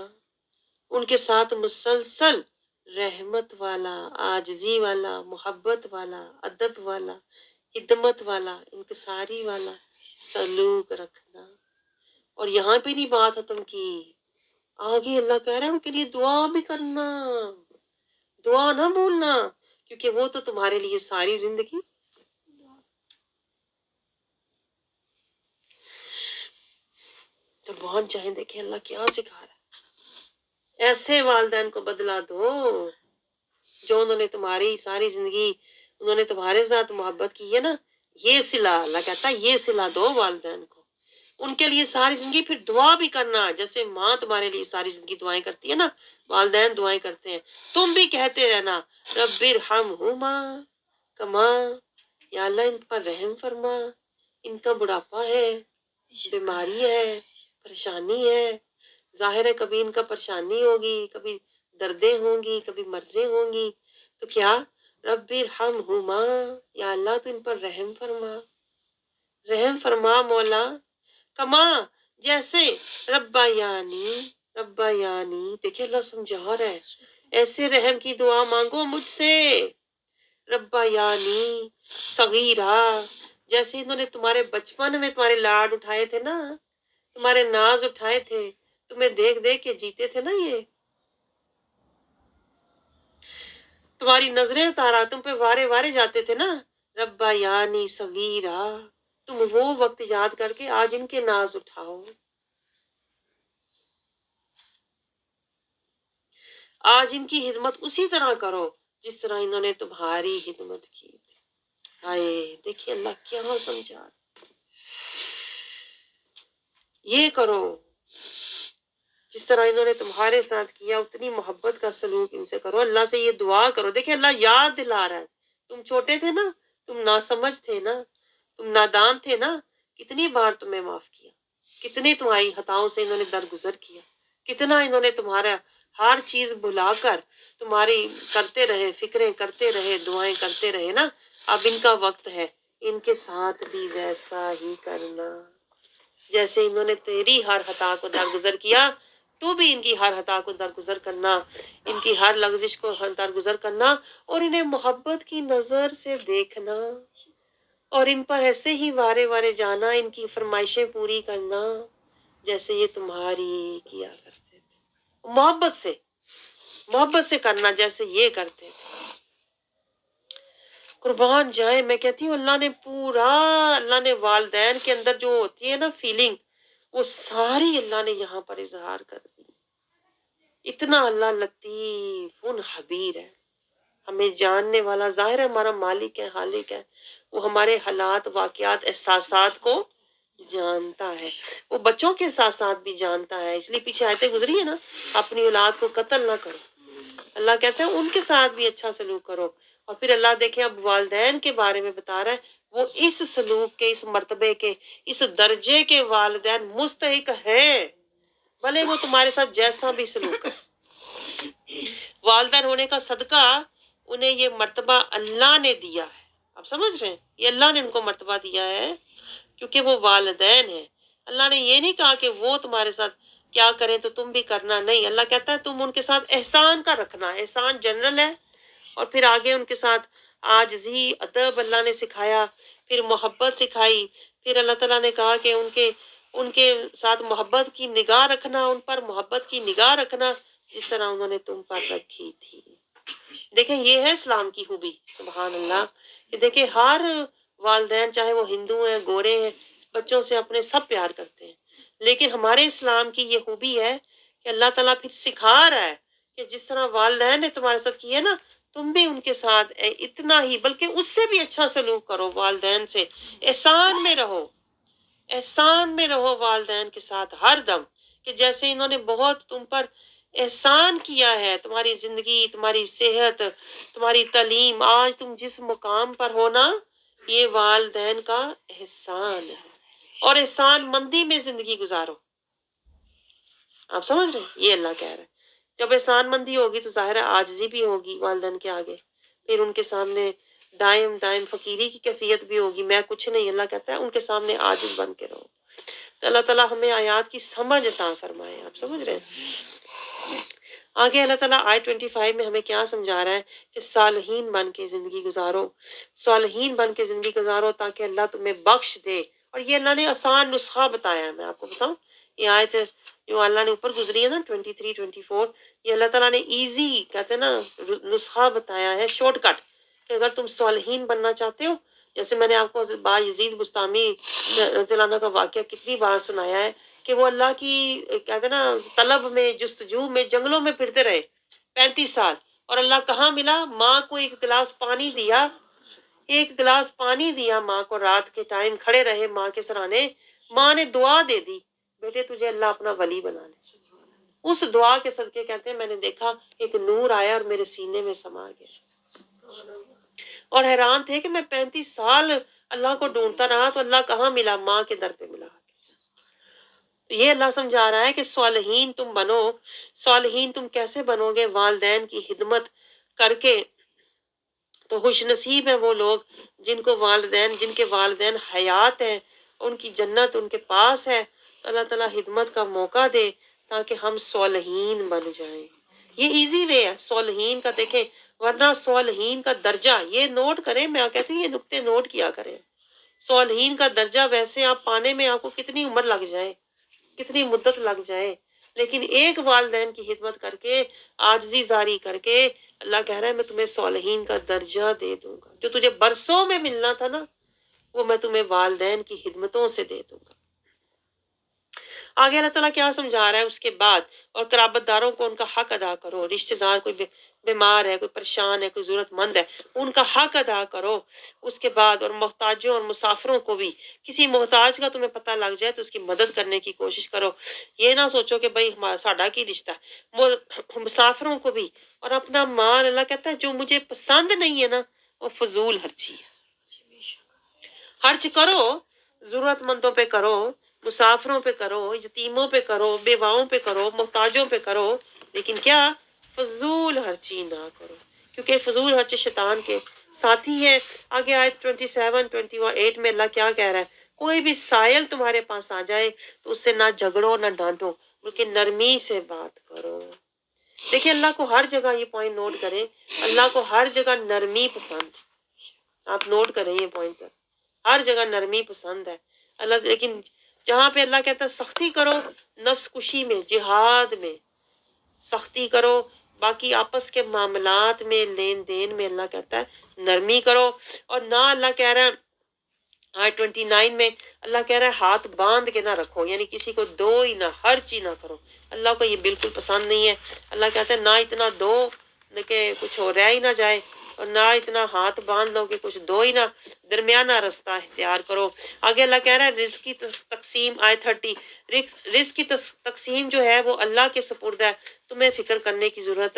[SPEAKER 1] ان کے ساتھ مسلسل رحمت والا، عاجزی والا، محبت والا، ادب والا، خدمت والا، انکساری والا سلوک رکھنا۔ اور یہاں پہ نہیں بات ختم کی، آگے اللہ کہہ رہا ہے ان کے لیے دعا بھی کرنا، دعا نہ بھولنا، کیونکہ وہ تو تمہارے لیے ساری زندگی۔ قربان چاہیں دیکھیں اللہ کیا سکھا رہا ہے، ایسے والدین کو بدلا دو جو انہوں نے تمہاری ساری زندگی، انہوں نے تمہارے ساتھ محبت کی ہے نا، یہ صلہ اللہ کہتا ہے یہ صلہ دو والدین کو، ان کے لیے ساری زندگی، پھر دعا بھی کرنا، جیسے ماں تمہارے لیے ساری زندگی دعائیں کرتی ہے نا، والدین دعائیں کرتے ہیں، تم بھی کہتے رہنا رب ارحمہما کما، یا اللہ ان پر رحم فرما، ان کا بڑھاپا ہے، بیماری ہے، پریشانی ہے، ظاہر ہے کبھی ان کا پریشانی ہوگی، کبھی دردیں ہوں گی، کبھی مرضیں ہوں گی، تو کیا رب ارحمہما، یا اللہ تو ان پر رحم فرما، رحم فرما مولا، کما جیسے ربا یعنی دیکھیں اللہ سمجھا رہا ہے، ایسے رحم کی دعا مانگو مجھ سے، ربا یعنی صغیرہ، جیسے انہوں نے تمہارے بچپن میں تمہارے لاڈ اٹھائے تھے نا، تمہارے ناز اٹھائے تھے، تمہیں دیکھ دیکھ کے جیتے تھے نا، یہ تمہاری نظریں اتارا، تم پہ وارے وارے جاتے تھے نا، ربا یعنی صغیرہ، تم وہ وقت یاد کر کے آج ان کے ناز اٹھاؤ، آج ان کی خدمت اسی طرح کرو جس طرح انہوں نے تمہاری خدمت کی تھی۔ ہائے دیکھیے اللہ کیا سمجھا رہا ہے، یہ کرو جس طرح انہوں نے تمہارے ساتھ کیا، اتنی محبت کا سلوک ان سے کرو، اللہ سے یہ دعا کرو۔ دیکھیں اللہ یاد دلا رہا ہے، تم چھوٹے تھے نا، تم ناسمجھ تھے نا، تم نادان تھے نا، کتنی بار تمہیں معاف کیا، کتنی تمہاری خطاؤں سے انہوں نے درگزر کیا، کتنا انہوں نے تمہارا ہر چیز بھلا کر تمہاری کرتے رہے، فکریں کرتے رہے، دعائیں کرتے رہے نا، اب ان کا وقت ہے ان کے ساتھ بھی ویسا ہی کرنا، جیسے انہوں نے تیری ہر خطا کو درگزر کیا، تو بھی ان کی ہر خطا کو درگزر کرنا، ان کی ہر لغزش کو درگزر کرنا، اور انہیں محبت کی نظر سے دیکھنا، اور ان پر ایسے ہی وارے وارے جانا، ان کی فرمائشیں پوری کرنا جیسے یہ تمہاری کیا کرتے تھے، محبت سے کرنا جیسے یہ کرتے تھے۔ قربان جائے، میں کہتی ہوں اللہ نے والدین کے اندر جو ہوتی ہے نا فیلنگ، وہ ساری اللہ نے یہاں پر اظہار کر دی۔ اتنا اللہ لطیف ان خبیر ہے، ہمیں جاننے والا، ظاہر ہے ہمارا مالک ہے، خالق ہے، وہ ہمارے حالات، واقعات، احساسات کو جانتا ہے، وہ بچوں کے احساسات بھی جانتا ہے، اس لیے پیچھے آیتیں گزری ہے نا، اپنی اولاد کو قتل نہ کرو، اللہ کہتا ہے ان کے ساتھ بھی اچھا سلوک کرو، اور پھر اللہ دیکھیں اب والدین کے بارے میں بتا رہا ہے وہ اس سلوک کے، اس مرتبے کے، اس درجے کے والدین مستحق ہیں، بھلے وہ تمہارے ساتھ جیسا بھی سلوک ہے۔ والدین ہونے کا صدقہ انہیں یہ مرتبہ اللہ نے دیا ہے، آپ سمجھ رہے ہیں؟ یہ اللہ نے ان کو مرتبہ دیا ہے کیونکہ وہ والدین ہیں۔ اللہ نے یہ نہیں کہا کہ وہ تمہارے ساتھ کیا کریں تو تم بھی کرنا، نہیں، اللہ کہتا ہے تم ان کے ساتھ احسان کا رکھنا۔ احسان جنرل ہے، اور پھر آگے ان کے ساتھ عاجزی، ادب اللہ نے سکھایا، پھر محبت سکھائی، پھر اللہ تعالیٰ نے کہا کہ ان کے ساتھ محبت کی نگاہ رکھنا، ان پر محبت کی نگاہ رکھنا جس طرح انہوں نے تم پر رکھی تھی۔ دیکھیں یہ ہے اسلام کی خوبی، سبحان اللہ، کہ دیکھیں ہر والدین چاہے وہ ہندو ہیں، گورے ہیں، بچوں سے اپنے سب پیار کرتے ہیں، لیکن ہمارے اسلام کی یہ خوبی ہے کہ اللہ تعالیٰ پھر سکھا رہا ہے کہ جس طرح والدین نے تمہارے ساتھ کیا نا، تم بھی ان کے ساتھ اتنا ہی بلکہ اس سے بھی اچھا سلوک کرو، والدین سے احسان میں رہو، احسان میں رہو والدین کے ساتھ ہر دم، کہ جیسے انہوں نے بہت تم پر احسان کیا ہے، تمہاری زندگی، تمہاری صحت، تمہاری تعلیم، آج تم جس مقام پر ہو نا، یہ والدین کا احسان ہے، اور احسان مندی میں زندگی گزارو۔ آپ سمجھ رہے ہیں؟ یہ اللہ کہہ رہا ہے، جب احسان مندی ہوگی تو ظاہر ہے عاجزی بھی ہوگی والدین کے آگے، پھر ان کے سامنے دائم فقیری کی کیفیت بھی ہوگی، میں کچھ نہیں، اللہ کہتا ہے ان کے سامنے عاجز بن کے رہو۔ تو اللہ تعالیٰ ہمیں آیات کی سمجھ عطا فرمائے، آپ سمجھ رہے ہیں؟ آگے اللہ تعالیٰ آیت 25 میں ہمیں کیا سمجھا رہا ہے کہ صالحین بن کے زندگی گزارو، صالحین بن کے زندگی گزارو تاکہ اللہ تمہیں بخش دے۔ اور یہ اللہ نے آسان نسخہ بتایا ہے، میں آپ کو بتاؤں، یہ آیت جو اللہ نے اوپر گزری ہے نا 23 24، یہ اللہ تعالیٰ نے ایزی کہتے ہیں نا نسخہ بتایا ہے، شارٹ کٹ، کہ اگر تم صالحین بننا چاہتے ہو، جیسے میں نے آپ کو با یزید بستامی رضی اللہ عنہ کا واقعہ کتنی بار سنایا ہے کہ وہ اللہ کی کہتے ہیں نا طلب میں، جستجو میں جنگلوں میں پھرتے رہے 35 سال، اور اللہ کہاں ملا؟ ماں کو ایک گلاس پانی دیا، ایک گلاس پانی دیا ماں کو، رات کے ٹائم کھڑے رہے ماں کے سرانے، ماں نے دعا دے دی، بیٹے تجھے اللہ اپنا ولی بنا لے۔ اس دعا کے صدقے کہتے ہیں میں نے دیکھا ایک نور آیا اور میرے سینے میں سما گیا، اور حیران تھے کہ میں 35 سال اللہ کو ڈھونڈتا رہا تو اللہ کہاں ملا؟ ماں کے در پہ ملا۔ یہ اللہ سمجھا رہا ہے کہ صالحین تم بنو، صالحین تم کیسے بنو گے؟ والدین کی خدمت کر کے۔ تو خوش نصیب ہیں وہ لوگ جن کے والدین حیات ہیں، ان کی جنت ان کے پاس ہے۔ اللہ تعالیٰ خدمت کا موقع دے تاکہ ہم صالحین بن جائیں۔ یہ ایزی وے ہے صالحین کا، دیکھیں، ورنہ صالحین کا درجہ یہ نوٹ کریں، میں کہتی ہوں یہ نقطے نوٹ کیا کریں، صالحین کا درجہ ویسے آپ پانے میں آپ کو کتنی عمر لگ جائے، کتنی مدت لگ جائے، لیکن ایک والدین کی خدمت کر کے، عاجزی زاری کر کے، اللہ کہہ رہا ہے میں تمہیں صالحین کا درجہ دے دوں گا۔ جو تجھے برسوں میں ملنا تھا نا، وہ میں تمہیں والدین کی خدمتوں سے دے دوں گا۔ آگے اللہ تعالیٰ کیا سمجھا رہا ہے اس کے بعد؟ اور قرابت داروں کو ان کا حق ادا کرو، رشتہ دار کوئی بیمار ہے، کوئی پریشان ہے، کوئی ضرورت مند ہے، ان کا حق ادا کرو۔ اس کے بعد اور محتاجوں اور مسافروں کو بھی، کسی محتاج کا تمہیں پتہ لگ جائے تو اس کی مدد کرنے کی کوشش کرو، یہ نہ سوچو کہ بھائی ساڈا کی رشتہ ہے۔ مسافروں کو بھی، اور اپنا مال، اللہ کہتا ہے جو مجھے پسند نہیں ہے نا وہ فضول خرچی ہے۔ خرچ کرو، ضرورت مندوں پہ کرو، مسافروں پہ کرو، یتیموں پہ کرو، بیواؤں پہ کرو، محتاجوں پہ کرو، لیکن کیا؟ فضول خرچی نہ کرو، کیونکہ فضول خرچ شیطان کے ساتھی ہے۔ آگے آیت 27 28 میں اللہ کیا کہہ رہا ہے؟ کوئی بھی سائل تمہارے پاس آ جائے تو اس سے نہ جھگڑو نہ ڈانٹو، بلکہ نرمی سے بات کرو۔ دیکھیں اللہ کو ہر جگہ، یہ پوائنٹ نوٹ کریں، اللہ کو ہر جگہ نرمی پسند، آپ نوٹ کریں یہ پوائنٹ سر، ہر جگہ نرمی پسند ہے اللہ، لیکن جہاں پہ اللہ کہتا ہے سختی کرو، نفس کشی میں، جہاد میں سختی کرو، باقی آپس کے معاملات میں، لین دین میں اللہ کہتا ہے نرمی کرو۔ اور نہ اللہ کہہ رہا ہے آیت 29 میں، اللہ کہہ رہا ہے ہاتھ باندھ کے نہ رکھو، یعنی کسی کو دو ہی نہ، ہر چیز نہ کرو، اللہ کو یہ بالکل پسند نہیں ہے۔ اللہ کہتا ہے نہ اتنا دو کہ کچھ ہو رہ ہی نہ جائے، اور نہ اتنا ہاتھ باندھ لو کہ کچھ دو ہی نہ، درمیانہ رستہ اختیار کرو۔ آگے اللہ کہہ رہا ہے رزق کی تقسیم، آیت 30، رزق کی تقسیم جو ہے وہ اللہ کے سپرد ہے، تمہیں فکر کرنے کی ضرورت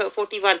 [SPEAKER 1] 41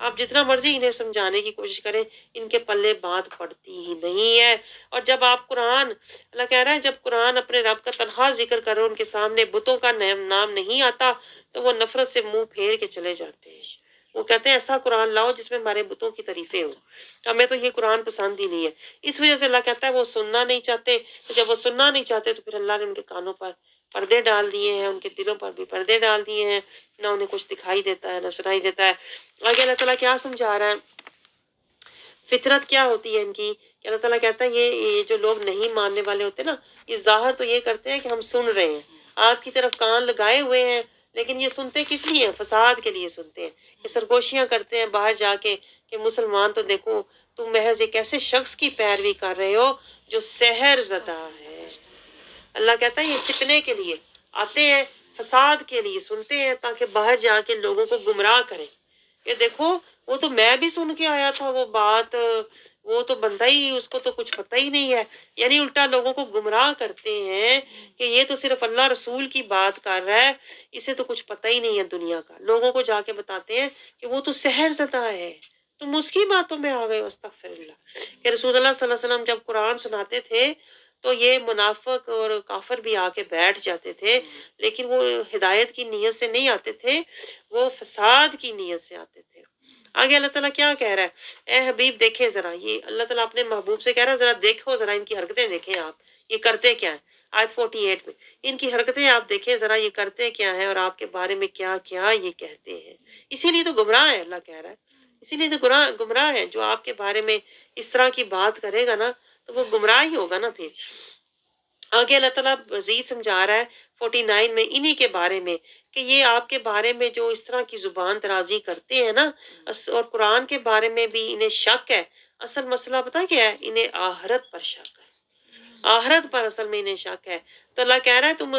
[SPEAKER 1] آپ جتنا مرضی انہیں سمجھانے کی کوشش کریں، ان کے پلے بات پڑتی ہی نہیں ہے۔ اور جب آپ قرآن، اللہ کہہ رہا ہے جب قرآن اپنے رب کا تنہا ذکر کرو، ان کے سامنے بتوں کا نام نہیں آتا تو وہ نفرت سے منہ پھیر کے چلے جاتے ہیں۔ وہ کہتے ہیں ایسا قرآن لاؤ جس میں ہمارے بتوں کی تعریفیں ہوں، ہمیں تو یہ قرآن پسند ہی نہیں ہے۔ اس وجہ سے اللہ کہتا ہے وہ سننا نہیں چاہتے، تو جب وہ سننا نہیں چاہتے تو پھر اللہ نے ان کے کانوں پر پردے ڈال دیے ہیں، ان کے دلوں پر بھی پردے ڈال دیے ہیں، نہ انہیں کچھ دکھائی دیتا ہے نہ سنائی دیتا ہے۔ آگے اللہ تعالیٰ کیا سمجھا رہا ہے، فطرت کیا ہوتی ہے ان کی، کہ اللہ تعالیٰ کہتا ہے یہ جو لوگ نہیں ماننے والے ہوتے نا، یہ ظاہر تو یہ کرتے ہیں کہ ہم سن رہے ہیں، آپ کی طرف کان لگائے ہوئے ہیں، لیکن یہ سنتے کس لیے ہیں؟ فساد کے لیے سنتے ہیں، یہ سرگوشیاں کرتے ہیں باہر جا کے کہ مسلمان تو دیکھو تم محض ایک ایسے شخص کی پیروی کر رہے ہو جو سحر زدہ ہے۔ اللہ کہتا ہے یہ فتنے کے لیے آتے ہیں، فساد کے لیے سنتے ہیں تاکہ باہر جا کے لوگوں کو گمراہ کریں کہ دیکھو وہ تو میں بھی سن کے آیا تھا وہ بات، وہ تو بندہ ہی، اس کو تو کچھ پتہ ہی نہیں ہے۔ یعنی الٹا لوگوں کو گمراہ کرتے ہیں کہ یہ تو صرف اللہ رسول کی بات کر رہا ہے، اسے تو کچھ پتہ ہی نہیں ہے دنیا کا۔ لوگوں کو جا کے بتاتے ہیں کہ وہ تو سحر زدہ ہے، تم اس کی باتوں میں آ گئے ہو۔ استغفر اللہ۔ کہ رسول اللہ صلی اللہ علیہ وسلم جب قرآن سناتے تھے تو یہ منافق اور کافر بھی آ کے بیٹھ جاتے تھے، لیکن وہ ہدایت کی نیت سے نہیں آتے تھے، وہ فساد کی نیت سے آتے تھے۔ آگے اللہ تعالیٰ کیا کہہ رہا ہے، اے حبیب دیکھیں ذرا، یہ اللہ تعالیٰ اپنے محبوب سے کہہ رہا ہے ذرا دیکھو، ذرا ان کی حرکتیں دیکھیں آپ، یہ کرتے کیا ہیں۔ آیت 48 میں ان کی حرکتیں آپ دیکھیں ذرا، یہ کرتے کیا ہیں اور آپ کے بارے میں کیا کیا یہ کہتے ہیں۔ اسی لیے تو گمراہ ہے، اللہ کہہ رہا ہے اسی لیے تو گمراہ ہے، جو آپ کے بارے میں اس طرح کی بات کرے گا نا تو وہ گمراہ ہی ہوگا نا پھر۔ آگے اللہ تعالیٰ مزید سمجھا رہا ہے 49 میں انہی کے بارے میں کہ یہ آپ کے بارے میں جو اس طرح کی زبان درازی کرتے ہیں نا، اور قرآن کے بارے میں بھی انہیں شک ہے۔ اصل مسئلہ پتہ کیا ہے، انہیں آخرت پر شک ہے، آخرت پر اصل میں انہیں شک ہے۔ تو اللہ کہہ رہا ہے تم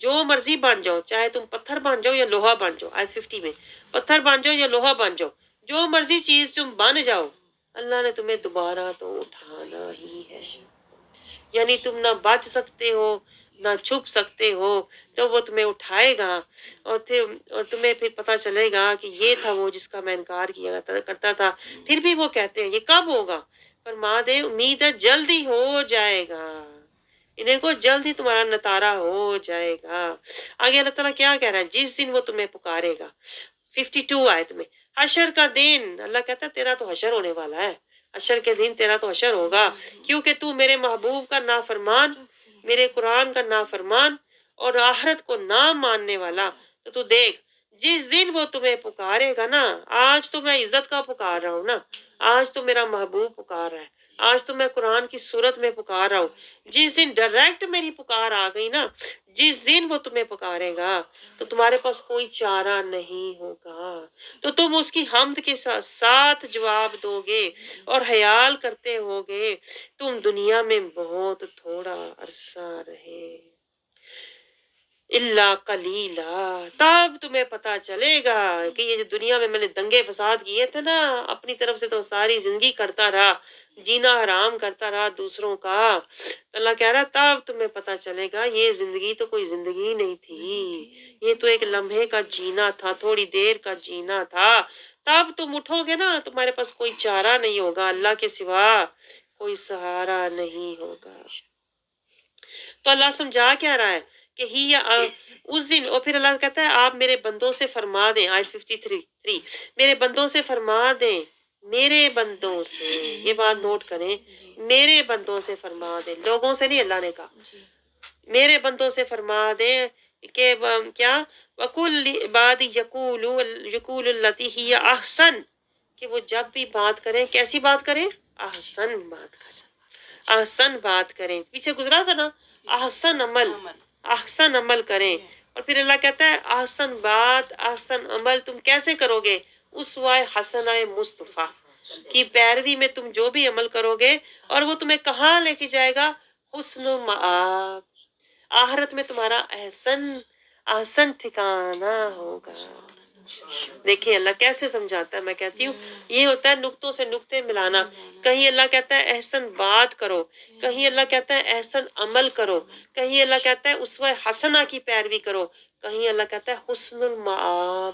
[SPEAKER 1] جو مرضی بن جاؤ، چاہے تم پتھر بن جاؤ یا لوہا بن جاؤ، آیت 50 میں پتھر بن جاؤ یا لوہا بن جاؤ، جو مرضی چیز تم بن جاؤ، اللہ نے تمہیں دوبارہ تو اٹھانا ہی ہے۔ یعنی تم نہ بچ سکتے ہو نہ چھپ سکتے ہو، تو وہ تمہیں اٹھائے گا اور تمہیں پھر پتہ چلے گا کہ یہ تھا وہ جس کا میں انکار کیا کرتا تھا۔ پھر بھی وہ کہتے ہیں یہ کب ہوگا؟ فرما دے امید ہے جلدی ہو جائے گا، انہیں کو جلد ہی تمہارا نتارا ہو جائے گا۔ آگے اللہ تعالیٰ کیا کہہ رہا ہے، جس دن وہ تمہیں پکارے گا، 52 آیت میں، حشر کا دن، اللہ کہتا ہے تیرا تو حشر ہونے والا ہے، حشر کے دن تیرا تو حشر ہوگا، کیونکہ تو میرے محبوب کا نافرمان، میرے قرآن کا نافرمان اور آخرت کو نہ ماننے والا۔ تو دیکھ جس دن وہ تمہیں پکارے گا نا، آج تو میں عزت کا پکار رہا ہوں نا، آج تو میرا محبوب پکار رہا ہے، آج تو میں قرآن کی صورت میں پکار رہا ہوں۔ جس دن ڈائریکٹ میری پکار آ گئی نا، جس دن وہ تمہیں پکارے گا تو تمہارے پاس کوئی چارہ نہیں ہوگا، تو تم اس کی حمد کے ساتھ ساتھ جواب دو گے اور خیال کرتے ہوگے تم دنیا میں بہت تھوڑا عرصہ رہے، اللہ قلیلا، تب تمہیں پتا چلے گا کہ یہ جو دنیا میں نے دنگے فساد کیے تھے نا، اپنی طرف سے تو ساری زندگی کرتا رہا، جینا حرام کرتا رہا دوسروں کا، اللہ کہہ رہا تب تمہیں پتا چلے گا یہ زندگی تو کوئی زندگی نہیں تھی، یہ تو ایک لمحے کا جینا تھا، تھوڑی دیر کا جینا تھا۔ تب تم اٹھو گے نا، تمہارے پاس کوئی چارہ نہیں ہوگا، اللہ کے سوا کوئی سہارا نہیں ہوگا۔ تو اللہ سمجھا کیا رہا ہے کہ اس دن، اور پھر اللہ کہتا ہے آپ میرے بندوں سے فرما دیں، آیت 53 میرے بندوں سے فرما دیں، میرے بندوں سے، یہ بات نوٹ کریں، میرے بندوں سے فرما دیں، لوگوں سے نہیں، اللہ نے کہا میرے بندوں سے فرما دیں کہ کیا وَقُلْ عِبَادِي يَقُولُ الَّتِي هِيَ أَحْسَنُ، کہ وہ جب بھی بات کریں کیسی بات کریں، احسن بات کریں، احسن بات کریں، پیچھے گزرا تھا نا، احسن عمل کریں۔ اور پھر اللہ کہتا ہے احسن بات، احسن عمل تم کیسے کرو گے، اسوہ حسنہ مصطفیٰ کی پیروی میں تم جو بھی عمل کرو گے، اور وہ تمہیں کہاں لے کے جائے گا، حسن مآب، آخرت میں تمہارا احسن ٹھکانہ ہوگا۔ دیکھیں اللہ کیسے سمجھاتا ہے، میں کہتی ہوں یہ ہوتا ہے نقطوں سے نقطے ملانا، کہیں اللہ کہتا ہے احسن بات کرو، کہیں اللہ کہتا ہے احسن عمل کرو، کہیں اللہ کہتا ہے اسوہ حسنہ کی پیروی کرو، کہیں اللہ کہتا ہے حسن المآب،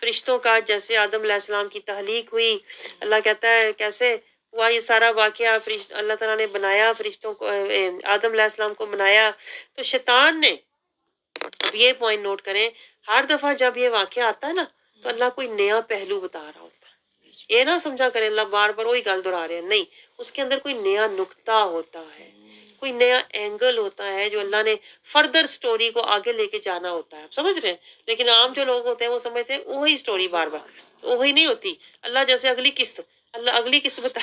[SPEAKER 1] فرشتوں کا جیسے آدم علیہ السلام کی تخلیق ہوئی، اللہ کہتا ہے کیسے ہوا یہ سارا واقعہ، اللہ تعالیٰ نے بنایا فرشتوں کو، آدم علیہ السلام کو بنایا. تو شیطان نے، اب یہ پوائنٹ نوٹ کریں، ہر دفعہ جب یہ واقعہ آتا ہے نا تو اللہ کوئی نیا پہلو بتا رہا ہوتا ہے. یہ نہ سمجھا کریں اللہ بار بار وہی گل دہرا رہے ہیں، نہیں، اس کے اندر کوئی نیا نقطہ ہوتا ہے، کوئی نیا اینگل ہوتا ہے جو اللہ نے فردر سٹوری کو آگے لے کے جانا ہوتا ہے. آپ سمجھ رہے ہیں؟ لیکن عام جو لوگ ہوتے ہیں وہ سمجھتے ہیں وہی سٹوری بار بار، وہی نہیں ہوتی. اللہ جیسے اگلی قسط، اللہ اگلی قسط بتا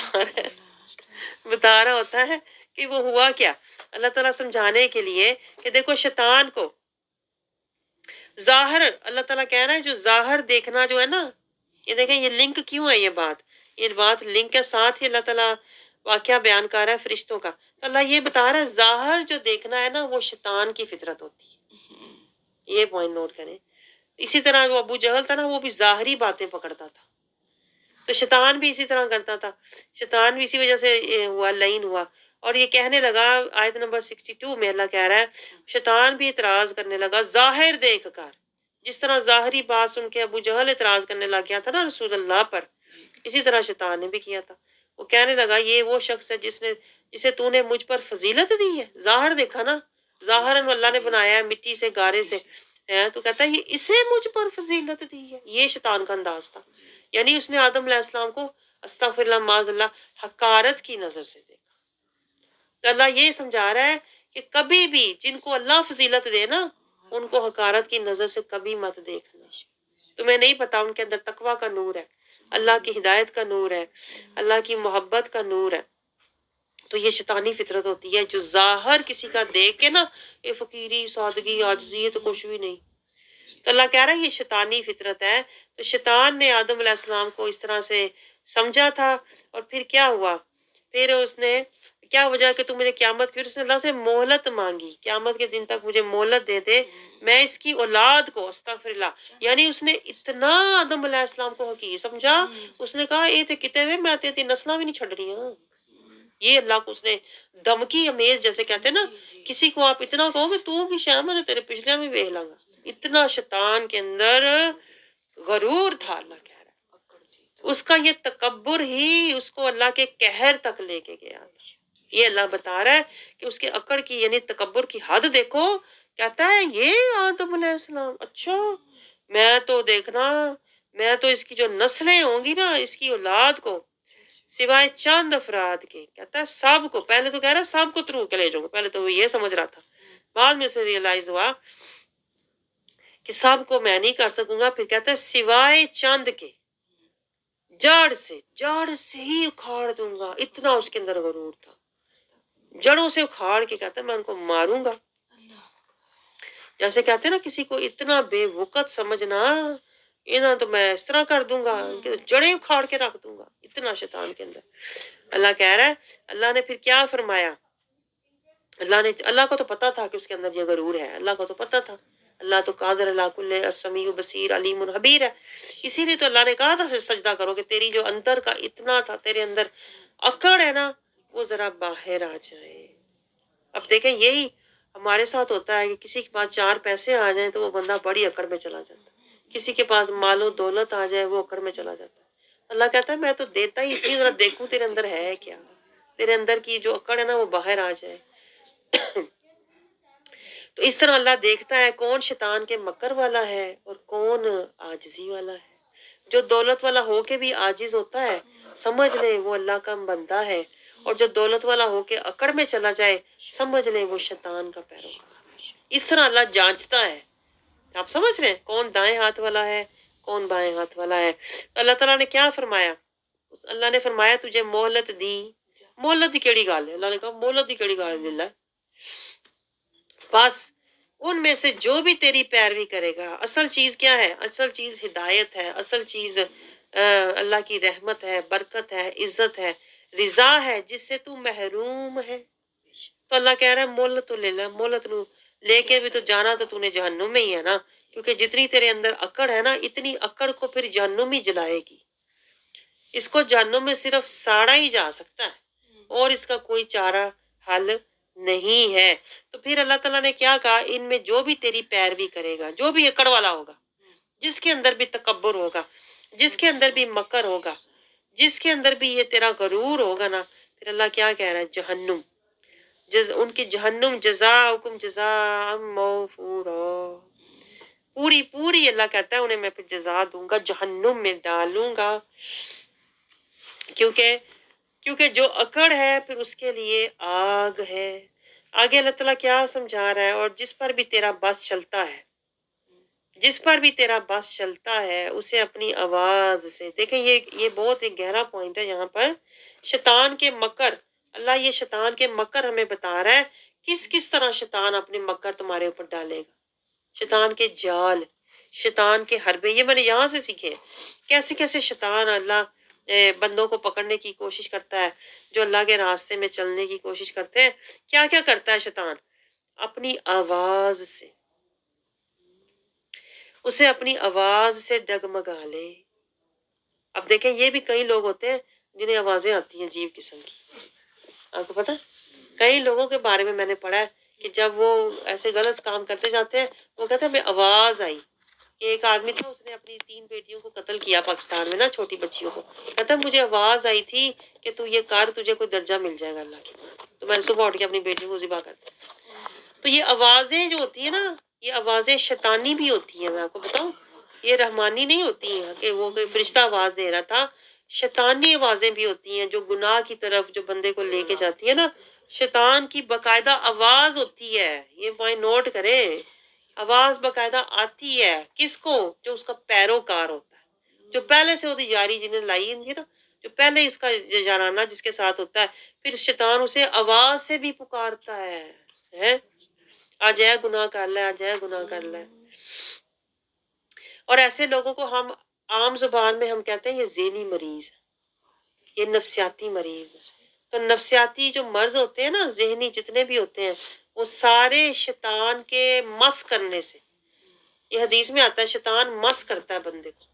[SPEAKER 1] رہا ہوتا ہے کہ وہ ہوا کیا. اللہ تعالیٰ سمجھانے کے لیے کہ دیکھو شیطان کو ظاہر، اللہ تعالیٰ کہہ رہا ہے جو ظاہر دیکھنا جو ہے نا، یہ دیکھیں یہ لنک کیوں ہے، یہ بات لنک کے ساتھ ہی اللہ تعالیٰ واقعہ بیان کر رہا ہے فرشتوں کا. تو اللہ یہ بتا رہا ہے ظاہر جو دیکھنا ہے نا وہ شیطان کی فطرت ہوتی ہے. یہ پوائنٹ نوٹ کریں. اسی طرح جو ابو جہل تھا نا وہ بھی ظاہری باتیں پکڑتا تھا، تو شیطان بھی اسی طرح کرتا تھا. شیطان بھی اسی وجہ سے ہوا، لعین ہوا. اور یہ کہنے لگا آیت نمبر 62 میں اللہ کہہ رہا ہے شیطان بھی اعتراض کرنے لگا ظاہر دیکھ کر، جس طرح ظاہری بات سن کے ابو جہل اعتراض کرنے لگ گیا تھا نا رسول اللہ پر، اسی طرح شیطان نے بھی کیا تھا. وہ کہنے لگا یہ وہ شخص ہے جسے تو نے مجھ پر فضیلت دی ہے. ظاہر دیکھا نا، ظاہر اللہ نے بنایا ہے مٹی سے، گارے سے، تو کہتا ہے یہ اسے مجھ پر فضیلت دی ہے. یہ شیطان کا انداز تھا. یعنی اس نے آدم علیہ السلام کو استغفر اللہ معاذ اللہ حقارت کی نظر سے دیکھا. تو اللہ یہ سمجھا رہا ہے کہ کبھی بھی جن کو اللہ فضیلت دے نا ان کو حقارت کی نظر سے کبھی مت دیکھنا. تمہیں نہیں پتا ان کے اندر تقویٰ کا نور ہے، اللہ کی ہدایت کا نور ہے، اللہ کی محبت کا نور ہے. تو یہ شیطانی فطرت ہوتی ہے جو ظاہر کسی کا دیکھ کے نا یہ فقیری، سادگی، عاجزی، یہ تو کچھ بھی نہیں. تو اللہ کہہ رہا ہے یہ شیطانی فطرت ہے. تو شیطان نے آدم علیہ السلام کو اس طرح سے سمجھا تھا. اور پھر کیا ہوا، پھر اس نے کیا وجہ کہ تم مجھے قیامت، پھر اس نے اللہ سے مہلت مانگی، قیامت کے دن تک مجھے مہلت دے دے، میں اس کی اولاد کو، استغفر اللہ، یعنی اس نے اتنا آدم علیہ السلام کو حقیر سمجھا. اس نے کہا یہ تے کتے ہوئے میں تیری نسلیں بھی نہیں چھڑ رہی ہوں. یہ اللہ کو اس نے دھمکی امیز، جیسے کہتے ہیں نا کسی کو آپ اتنا کہو کہ تو کی شام ہے تیرے پچھلے میں ویکھ لاں گا، اتنا شیطان کے اندر غرور تھا. اللہ کہہ رہا ہے اس کا یہ تکبر ہی اس کو اللہ کے قہر تک لے کے گیا تھا. یہ اللہ بتا رہا ہے کہ اس کے اکڑ کی یعنی تکبر کی حد دیکھو. کہتا ہے یہ آدم علیہ السلام، اچھا میں تو دیکھنا، میں تو اس کی جو نسلیں ہوں گی نا، اس کی اولاد کو سوائے چند افراد کے، کہتا ہے سب کو، پہلے تو کہہ رہا ہے سب کو ترو کے لے جاؤں گا، پہلے تو وہ یہ سمجھ رہا تھا، بعد میں سے ریئلائز ہوا کہ سب کو میں نہیں کر سکوں گا. پھر کہتا ہے سوائے چند کے، جڑ سے ہی اکھاڑ دوں گا. اتنا اس کے اندر غرور تھا، جڑوں سے اکھاڑ کے کہتا ہے میں ان کو ماروں گا. جیسے کہتے ہیں نا کسی کو اتنا بے وقت سمجھنا، انہاں تو میں اس طرح کر دوں گا، جڑیں اکھاڑ کے رکھ دوں گا. اتنا شیطان کے اندر. اللہ کہہ رہا ہے، اللہ نے پھر کیا فرمایا، اللہ کو تو پتا تھا کہ اس کے اندر یہ غرور ہے، اللہ کو تو پتا تھا. اللہ تو قادر اللہ کل السمیع بصیر علیم خبیر ہے. اسی لیے تو اللہ نے کہا تھا سجدہ کرو کہ تیری جو اندر کا اتنا تھا، تیرے اندر اکڑ ہے نا وہ ذرا باہر آ جائے. اب دیکھیں یہی ہمارے ساتھ ہوتا ہے کہ کسی کے پاس 4 پیسے آ جائیں تو وہ بندہ بڑی اکڑ میں چلا جاتا ہے، کسی کے پاس مال و دولت آ جائے وہ اکڑ میں چلا جاتا ہے. اللہ کہتا ہے میں تو دیتا ہی اس لیے ذرا دیکھوں تیرے اندر ہے کیا، تیرے اندر کی جو اکڑ ہے نا وہ باہر آ جائے. تو اس طرح اللہ دیکھتا ہے کون شیطان کے مکر والا ہے اور کون عاجزی والا ہے. جو دولت والا ہو کے بھی عاجز ہوتا ہے سمجھ لیں وہ اللہ کا بندہ ہے، اور جو دولت والا ہو کے اکڑ میں چلا جائے سمجھ لیں وہ شیطان کا پیروکار ہے. اس طرح اللہ جانچتا ہے. آپ سمجھ رہے ہیں کون دائیں ہاتھ والا ہے کون بائیں ہاتھ والا ہے. اللہ تعالیٰ نے کیا فرمایا، اللہ نے فرمایا تجھے مہلت دی. مہلت دی کیڑی گال ہے، اللہ نے کہا مہلت دی کیڑی گال مل ہے، بس ان میں سے جو بھی تیری پیروی کرے گا. اصل چیز کیا ہے، اصل چیز ہدایت ہے، اصل چیز اللہ کی رحمت ہے، برکت ہے، عزت ہے، رضا ہے جس سے تو محروم ہے. تو اللہ کہہ رہا ہے مہلت تو لے لے، مہلت نو لے کے بھی تو جانا تو نے جہنم میں ہی ہے نا، کیونکہ جتنی تیرے اندر اکڑ ہے نا اتنی اکڑ کو پھر جہنم ہی جلائے گی. اس کو جہنم میں صرف ساڑا ہی جا سکتا ہے اور اس کا کوئی چارہ حل نہیں ہے. تو پھر اللہ تعالیٰ نے کیا کہا، ان میں جو بھی تیری پیروی کرے گا، جو بھی اکڑ والا ہوگا، جس کے اندر بھی تکبر ہوگا، جس کے اندر بھی مکر ہوگا، جس کے اندر بھی یہ تیرا غرور ہوگا نا، پھر اللہ کیا کہہ رہا ہے؟ جہنم، ان کی جہنم جزاؤکم جزاء موفورا، پوری پوری اللہ کہتا ہے انہیں میں پھر جزا دوں گا، جہنم میں ڈالوں گا، کیونکہ جو اکڑ ہے پھر اس کے لیے آگ ہے۔ آگے اللہ تعالیٰ کیا سمجھا رہا ہے؟ اور جس پر بھی تیرا بس چلتا ہے، جس پر بھی تیرا بس چلتا ہے اسے اپنی آواز سے، دیکھیں یہ بہت ایک گہرا پوائنٹ ہے یہاں پر، شیطان کے مکر، اللہ یہ شیطان کے مکر ہمیں بتا رہا ہے، کس طرح شیطان اپنے مکر تمہارے اوپر ڈالے گا، شیطان کے جال، شیطان کے حربے، یہ میں نے یہاں سے سیکھے ہیں، کیسے کیسے شیطان اللہ بندوں کو پکڑنے کی کوشش کرتا ہے، جو اللہ کے راستے میں چلنے کی کوشش کرتے ہیں، کیا کیا کرتا ہے شیطان؟ اپنی آواز سے، اسے اپنی آواز سے ڈگمگا لے۔ اب دیکھیں یہ بھی کئی لوگ ہوتے ہیں جنہیں آوازیں آتی ہیں عجیب قسم کی، آپ کو پتہ ہے؟ کئی لوگوں کے بارے میں میں نے پڑھا ہے کہ جب وہ ایسے غلط کام کرتے جاتے ہیں، وہ کہتے ہیں ہمیں آواز آئی، کہ ایک آدمی تھا اس نے اپنی 3 بیٹیوں کو قتل کیا پاکستان میں نا، چھوٹی بچیوں کو، کہتا ہے مجھے آواز آئی تھی کہ تو یہ کر، تجھے کوئی درجہ مل جائے گا اللہ کی، تو میں نے صبح اٹھ کے اپنی بیٹیوں کو ذبح کر دیا۔ تو یہ آوازیں جو ہوتی ہیں نا، یہ آوازیں شیطانی بھی ہوتی ہیں، میں آپ کو بتاؤں، یہ رحمانی نہیں ہوتی ہیں کہ وہ کوئی فرشتہ آواز دے رہا تھا، شیطانی آوازیں بھی ہوتی ہیں جو گناہ کی طرف جو بندے کو لے کے جاتی ہے نا، شیطان کی باقاعدہ آواز ہوتی ہے، یہ پوائنٹ نوٹ کریں، آواز باقاعدہ آتی ہے، کس کو؟ جو اس کا پیروکار ہوتا ہے، جو پہلے سے ہوتی یاری جنہیں لائی ہوتی ہے نا، جو پہلے اس کا یارانہ جس کے ساتھ ہوتا ہے، پھر شیطان اسے آواز سے بھی پکارتا ہے، آ جائے گناہ کر لے، آ جائے گناہ کر لے۔ اور ایسے لوگوں کو ہم عام زبان میں ہم کہتے ہیں یہ ذہنی مریض ہے، یہ نفسیاتی مریض ہے۔ تو نفسیاتی جو مرض ہوتے ہیں نا، ذہنی جتنے بھی ہوتے ہیں، وہ سارے شیطان کے مس کرنے سے، یہ حدیث میں آتا ہے شیطان مس کرتا ہے بندے کو۔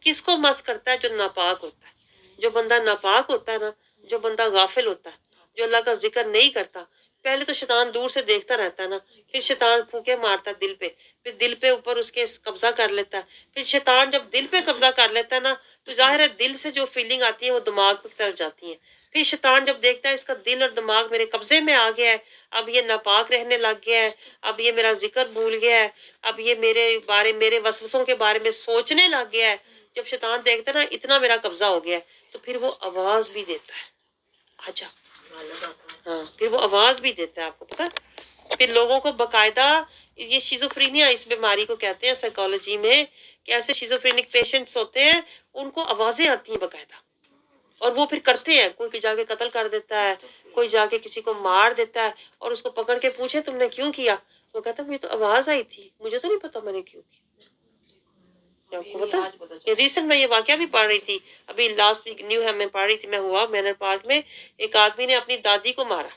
[SPEAKER 1] کس کو مس کرتا ہے؟ جو ناپاک ہوتا ہے۔ جو بندہ ناپاک ہوتا ہے نا، جو بندہ غافل ہوتا ہے، جو اللہ کا ذکر نہیں کرتا، پہلے تو شیطان دور سے دیکھتا رہتا ہے نا، پھر شیطان پھونکے مارتا ہے دل پہ، پھر دل پہ اوپر اس کے قبضہ کر لیتا ہے، پھر شیطان جب دل پہ قبضہ کر لیتا ہے نا، تو ظاہر ہے دل سے جو فیلنگ آتی ہے وہ دماغ کی طرف جاتی ہیں، پھر شیطان جب دیکھتا ہے اس کا دل اور دماغ میرے قبضے میں آ گیا ہے، اب یہ ناپاک رہنے لگ گیا ہے، اب یہ میرا ذکر بھول گیا ہے، اب یہ میرے وسوسوں کے بارے میں سوچنے لگ گیا ہے، جب شیطان دیکھتا ہے نا اتنا میرا قبضہ ہو گیا ہے، تو پھر وہ آواز بھی دیتا ہے، آجا، ہاں، پھر وہ آواز بھی دیتا ہے، آپ کو پتا، پھر لوگوں کو باقاعدہ، یہ شیزوفرینیا اس بیماری کو کہتے ہیں سائیکالوجی میں، کہ ایسے شیزوفرینک پیشنٹس ہوتے ہیں ان کو آوازیں آتی ہیں باقاعدہ، اور وہ پھر کرتے ہیں، کوئی جا کے قتل کر دیتا ہے، کوئی جا کے کسی کو مار دیتا ہے، اور اس کو پکڑ کے پوچھے تم نے کیوں کیا، وہ کہتا ہے مجھے تو آواز آئی تھی، مجھے تو نہیں پتا میں نے کیوں کیا۔ آپ کو پتا یہ ریسنٹ میں یہ واقعہ بھی پڑھ رہی تھی، ابھی لاسٹ ویک نیو ہیم میں پڑھ رہی تھی، میں ہوا مینر پارک میں، ایک آدمی نے اپنی دادی کو مارا،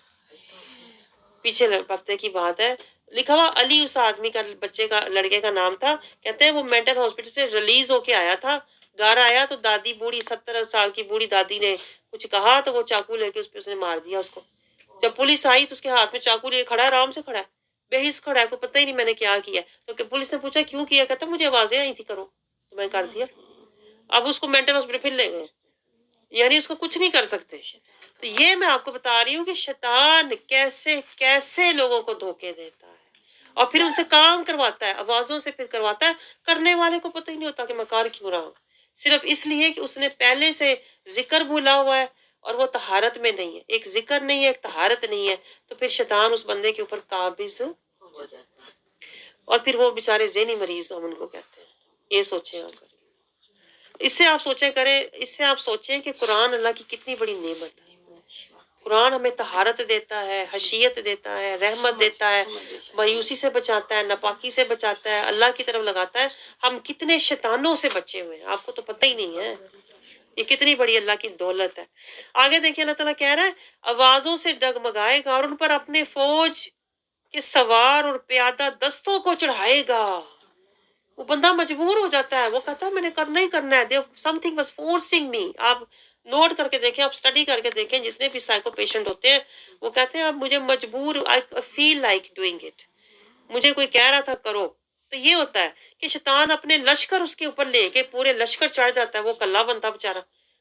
[SPEAKER 1] پیچھے ہفتے کی بات ہے، لکھا ہوا علی اس آدمی کا، بچے کا، لڑکے کا نام تھا، کہتے ہیں وہ مینٹل ہاسپٹل سے ریلیز ہو کے آیا تھا، گھر آیا تو دادی بوڑھی 70 سال کی بوڑھی دادی نے کچھ کہا تو وہ چاقو لے کے اس نے مار دیا اس کو۔ جب پولیس آئی تو اس کے ہاتھ میں چاقو لے کھڑا ہے، آرام سے کھڑا ہے، بے حس کھڑا ہے، کوئی پتہ ہی نہیں میں نے کیا کیا، تو پولیس نے پوچھا کیوں کیا، کہتا مجھے آوازیں آئی تھی کرو تو میں کر دیا۔ اب اس کو مینٹل ہاسپٹل پھر لے گئے، یعنی اس کو کچھ نہیں کر سکتے۔ تو یہ میں آپ کو بتا رہی ہوں کہ شیطان کیسے کیسے لوگوں کو دھوکے دیتا ہے، اور پھر ان سے کام کرواتا ہے، آوازوں سے پھر کرواتا ہے، کرنے والے کو پتہ ہی نہیں ہوتا کہ میں کر کیوں رہا ہوں، صرف اس لیے کہ اس نے پہلے سے ذکر بھولا ہوا ہے اور وہ طہارت میں نہیں ہے، ایک ذکر نہیں ہے، ایک طہارت نہیں ہے، تو پھر شیطان اس بندے کے اوپر قابض ہو جاتا ہے، اور پھر وہ بیچارے ذہنی مریض ہم ان کو کہتے ہیں۔ یہ سوچیں آپ، اس سے آپ سوچیں کریں، اس سے آپ سوچیں کہ قرآن اللہ کی کتنی بڑی نعمت ہے۔ قرآن ہمیں طہارت دیتا ہے، حشیت دیتا ہے، رحمت دیتا ہے، مایوسی سے بچاتا ہے، ناپاکی سے بچاتا ہے، اللہ کی طرف لگاتا ہے۔ ہم کتنے شیطانوں سے بچے ہوئے ہیں آپ کو تو پتہ ہی نہیں ہے، یہ کتنی بڑی اللہ کی دولت ہے۔ آگے دیکھیں اللہ تعالیٰ کہہ رہا ہے آوازوں سے ڈگمگائے گا اور ان پر اپنے فوج کے سوار اور پیادہ دستوں کو چڑھائے گا۔ وہ بندہ مجبور ہو جاتا ہے، وہ کہتا ہے میں نے کرنا ہی کرنا ہے، سم تھنگ واز فورسنگ می۔ آپ نوٹ کر کے دیکھیں، آپ اسٹڈی کر کے دیکھیں، جتنے بھی سائیکو پیشنٹ ہوتے ہیں وہ کہتے ہیں اب مجھے مجبور، آئی فیل لائک ڈوئنگ اٹ، مجھے کوئی کہہ رہا تھا کرو، تو یہ ہوتا ہے کہ شیطان اپنے لشکر اس کے اوپر لے کے پورے لشکر چڑھ جاتا ہے، وہ کلا بنتا بیچارہ،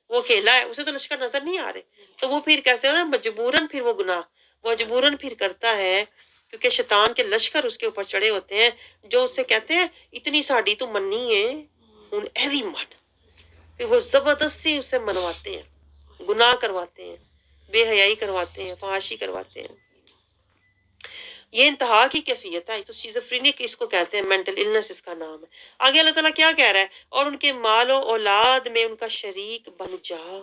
[SPEAKER 1] وہ اکیلا ہے، اسے تو لشکر نظر نہیں آ رہے، تو وہ پھر کیسے ہوتا ہے، مجبوراً پھر وہ گناہ مجبوراً پھر کرتا ہے، کیونکہ شیطان کے لشکر اس کے اوپر چڑھے ہوتے ہیں، جو اسے کہتے ہیں اتنی ساڑی تو مننی ہے ہن ایوی من، پھر وہ زبردستی اسے منواتے ہیں، گناہ کرواتے ہیں، بے حیائی کرواتے ہیں، فحاشی کرواتے ہیں۔ یہ انتہا کی کیفیت ہے، تو شیزوفرینک اس کو کہتے ہیں، مینٹل النس اس کا نام ہے۔ آگے اللہ تعالیٰ کیا کہہ رہا ہے، اور ان کے مال و اولاد میں ان کا شریک بن جا۔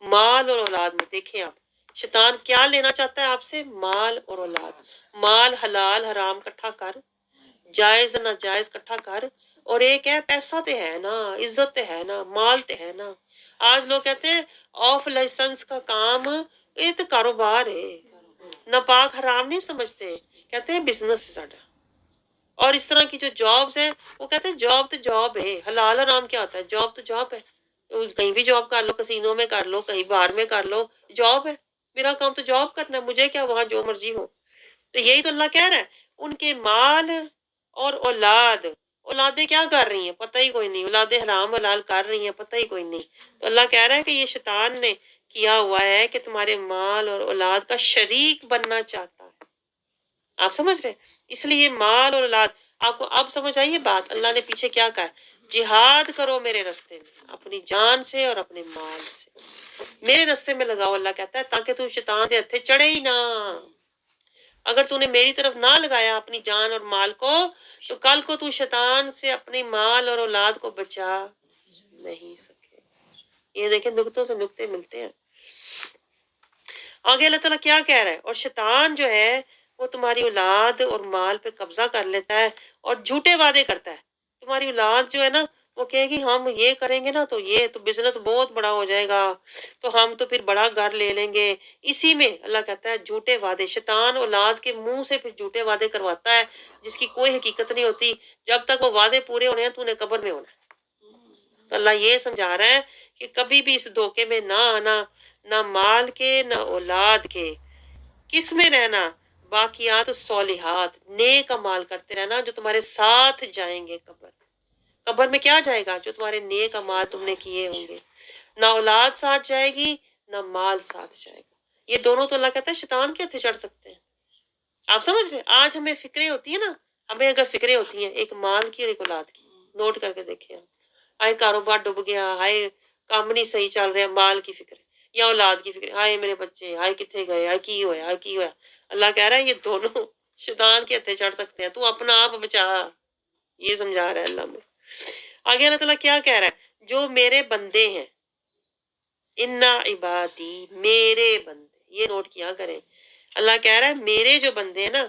[SPEAKER 1] مال اور اولاد میں دیکھیں آپ، شیطان کیا لینا چاہتا ہے آپ سے؟ مال اور اولاد۔ مال حلال حرام کٹھا کر، جائز ناجائز کٹھا کر، اور ایک ہے پیسہ تے ہے نا، عزت تے ہے نا، مال تے ہے نا۔ آج لوگ کہتے ہیں آف لائسنس کا کام یہ تو کاروبار ہے، ناپاک حرام نہیں سمجھتے، کہتے ہیں بزنس ہے ساڈا۔ اور اس طرح کی جو جابز ہیں وہ کہتے ہیں جاب تو جاب ہے، حلال حرام کیا ہوتا ہے؟ جاب تو جاب ہے، کہیں بھی جاب کر لو، کسینوں میں کر لو، کہیں بار میں کر لو، جاب ہے، میرا کام تو جاب کرنا ہے، مجھے کیا وہاں جو مرضی ہو۔ تو یہی تو اللہ کہہ رہا ہے، ان کے مال اور اولاد، اولادیں کیا کر رہی ہیں پتہ ہی کوئی نہیں، اولادیں حرام حلال کر رہی ہیں پتہ ہی کوئی نہیں۔ تو اللہ کہہ رہا ہے کہ یہ شیطان نے کیا ہوا ہے کہ تمہارے مال اور اولاد کا شریک بننا چاہتا ہے۔ آپ سمجھ رہے ہیں؟ اس لیے مال اور اولاد، آپ کو اب سمجھ آئیے بات، اللہ نے پیچھے کیا کہا ہے، جہاد کرو میرے رستے میں اپنی جان سے اور اپنے مال سے، میرے رستے میں لگاؤ، اللہ کہتا ہے، تاکہ تو شیطان کے ہتھے چڑھے ہی نہ۔ اگر تو نے میری طرف نہ لگایا اپنی جان اور مال کو، تو کل کو تو شیطان سے اپنے مال اور اولاد کو بچا نہیں سکے۔ یہ دیکھیں نقطوں سے نقطے ملتے ہیں۔ آگے اللہ تعالیٰ کیا کہہ رہا ہے، اور شیطان جو ہے وہ تمہاری اولاد اور مال پہ قبضہ کر لیتا ہے اور جھوٹے وعدے کرتا ہے۔ تمہاری اولاد جو ہے نا وہ کہے گی ہم یہ کریں گے نا تو یہ تو بزنس بہت بڑا ہو جائے گا، تو ہم تو پھر بڑا گھر لے لیں گے۔ اسی میں اللہ کہتا ہے جھوٹے وعدے، شیطان اولاد کے منہ سے پھر جھوٹے وعدے کرواتا ہے جس کی کوئی حقیقت نہیں ہوتی۔ جب تک وہ وعدے پورے ہونے ہیں تو انہیں قبر میں ہونا ہے۔ تو اللہ یہ سمجھا رہا ہے کہ کبھی بھی اس دھوکے میں نہ آنا، نہ مال کے نہ اولاد کے۔ کس میں رہنا؟ باقیات الصالحات، نیک اعمال کرتے رہنا جو تمہارے ساتھ جائیں گے قبر۔ قبر میں کیا جائے گا؟ جو تمہارے نیک اعمال تم نے کیے ہوں گے۔ نہ اولاد ساتھ جائے گی نہ مال ساتھ جائے گا، یہ دونوں تو اللہ کہتا ہے شیطان کے ہتھے چڑھ سکتے ہیں۔ آپ سمجھ رہے ہیں؟ آج ہمیں فکریں ہوتی ہیں نا، ہمیں اگر فکریں ہوتی ہیں ایک مال کی اور ایک اولاد کی، نوٹ کر کے دیکھیں آپ، ہائے کاروبار ڈوب گیا، ہائے کام نہیں صحیح چل رہا، مال کی فکر یا اولاد کی فکر، ہائے میرے بچے، ہائے کتنے گئے، ہائے کی ہوا، ہائے کی ہوا۔ اللہ کہہ رہا ہے یہ دونوں شیطان کے ہتھے چڑھ سکتے ہیں، تو اپنا آپ بچا، یہ سمجھا رہا ہے اللہ میں۔ آگے اللہ تعالیٰ کیا کہہ رہا ہے، جو میرے بندے ہیں، انا عبادی، میرے بندے، یہ نوٹ کیا کریں، اللہ کہہ رہا ہے میرے جو بندے ہیں نا،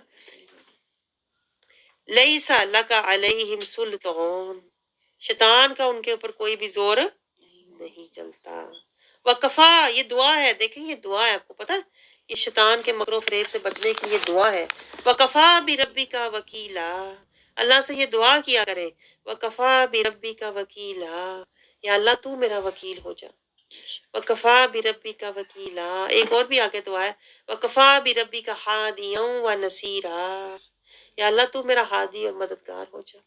[SPEAKER 1] لیس لک علیہم سلطان، شیطان کا ان کے اوپر کوئی بھی زور نہیں چلتا۔ وکفا، یہ دعا ہے، دیکھیں یہ دعا ہے، آپ کو پتا یہ شیطان کے مکر و فریب سے بچنے کی یہ دعا ہے۔ وکفا بربک وکیلا، اللہ سے یہ دعا کیا کرے، وکفا بربک وکیلا، یا اللہ تو میرا وکیل ہو جا۔ وکفا بربک وکیلا، ایک اور بھی آگے دعا ہے، وکفا بربک ہادیا ونصیرا، یا اللہ تو میرا ہادی اور مددگار ہو جا۔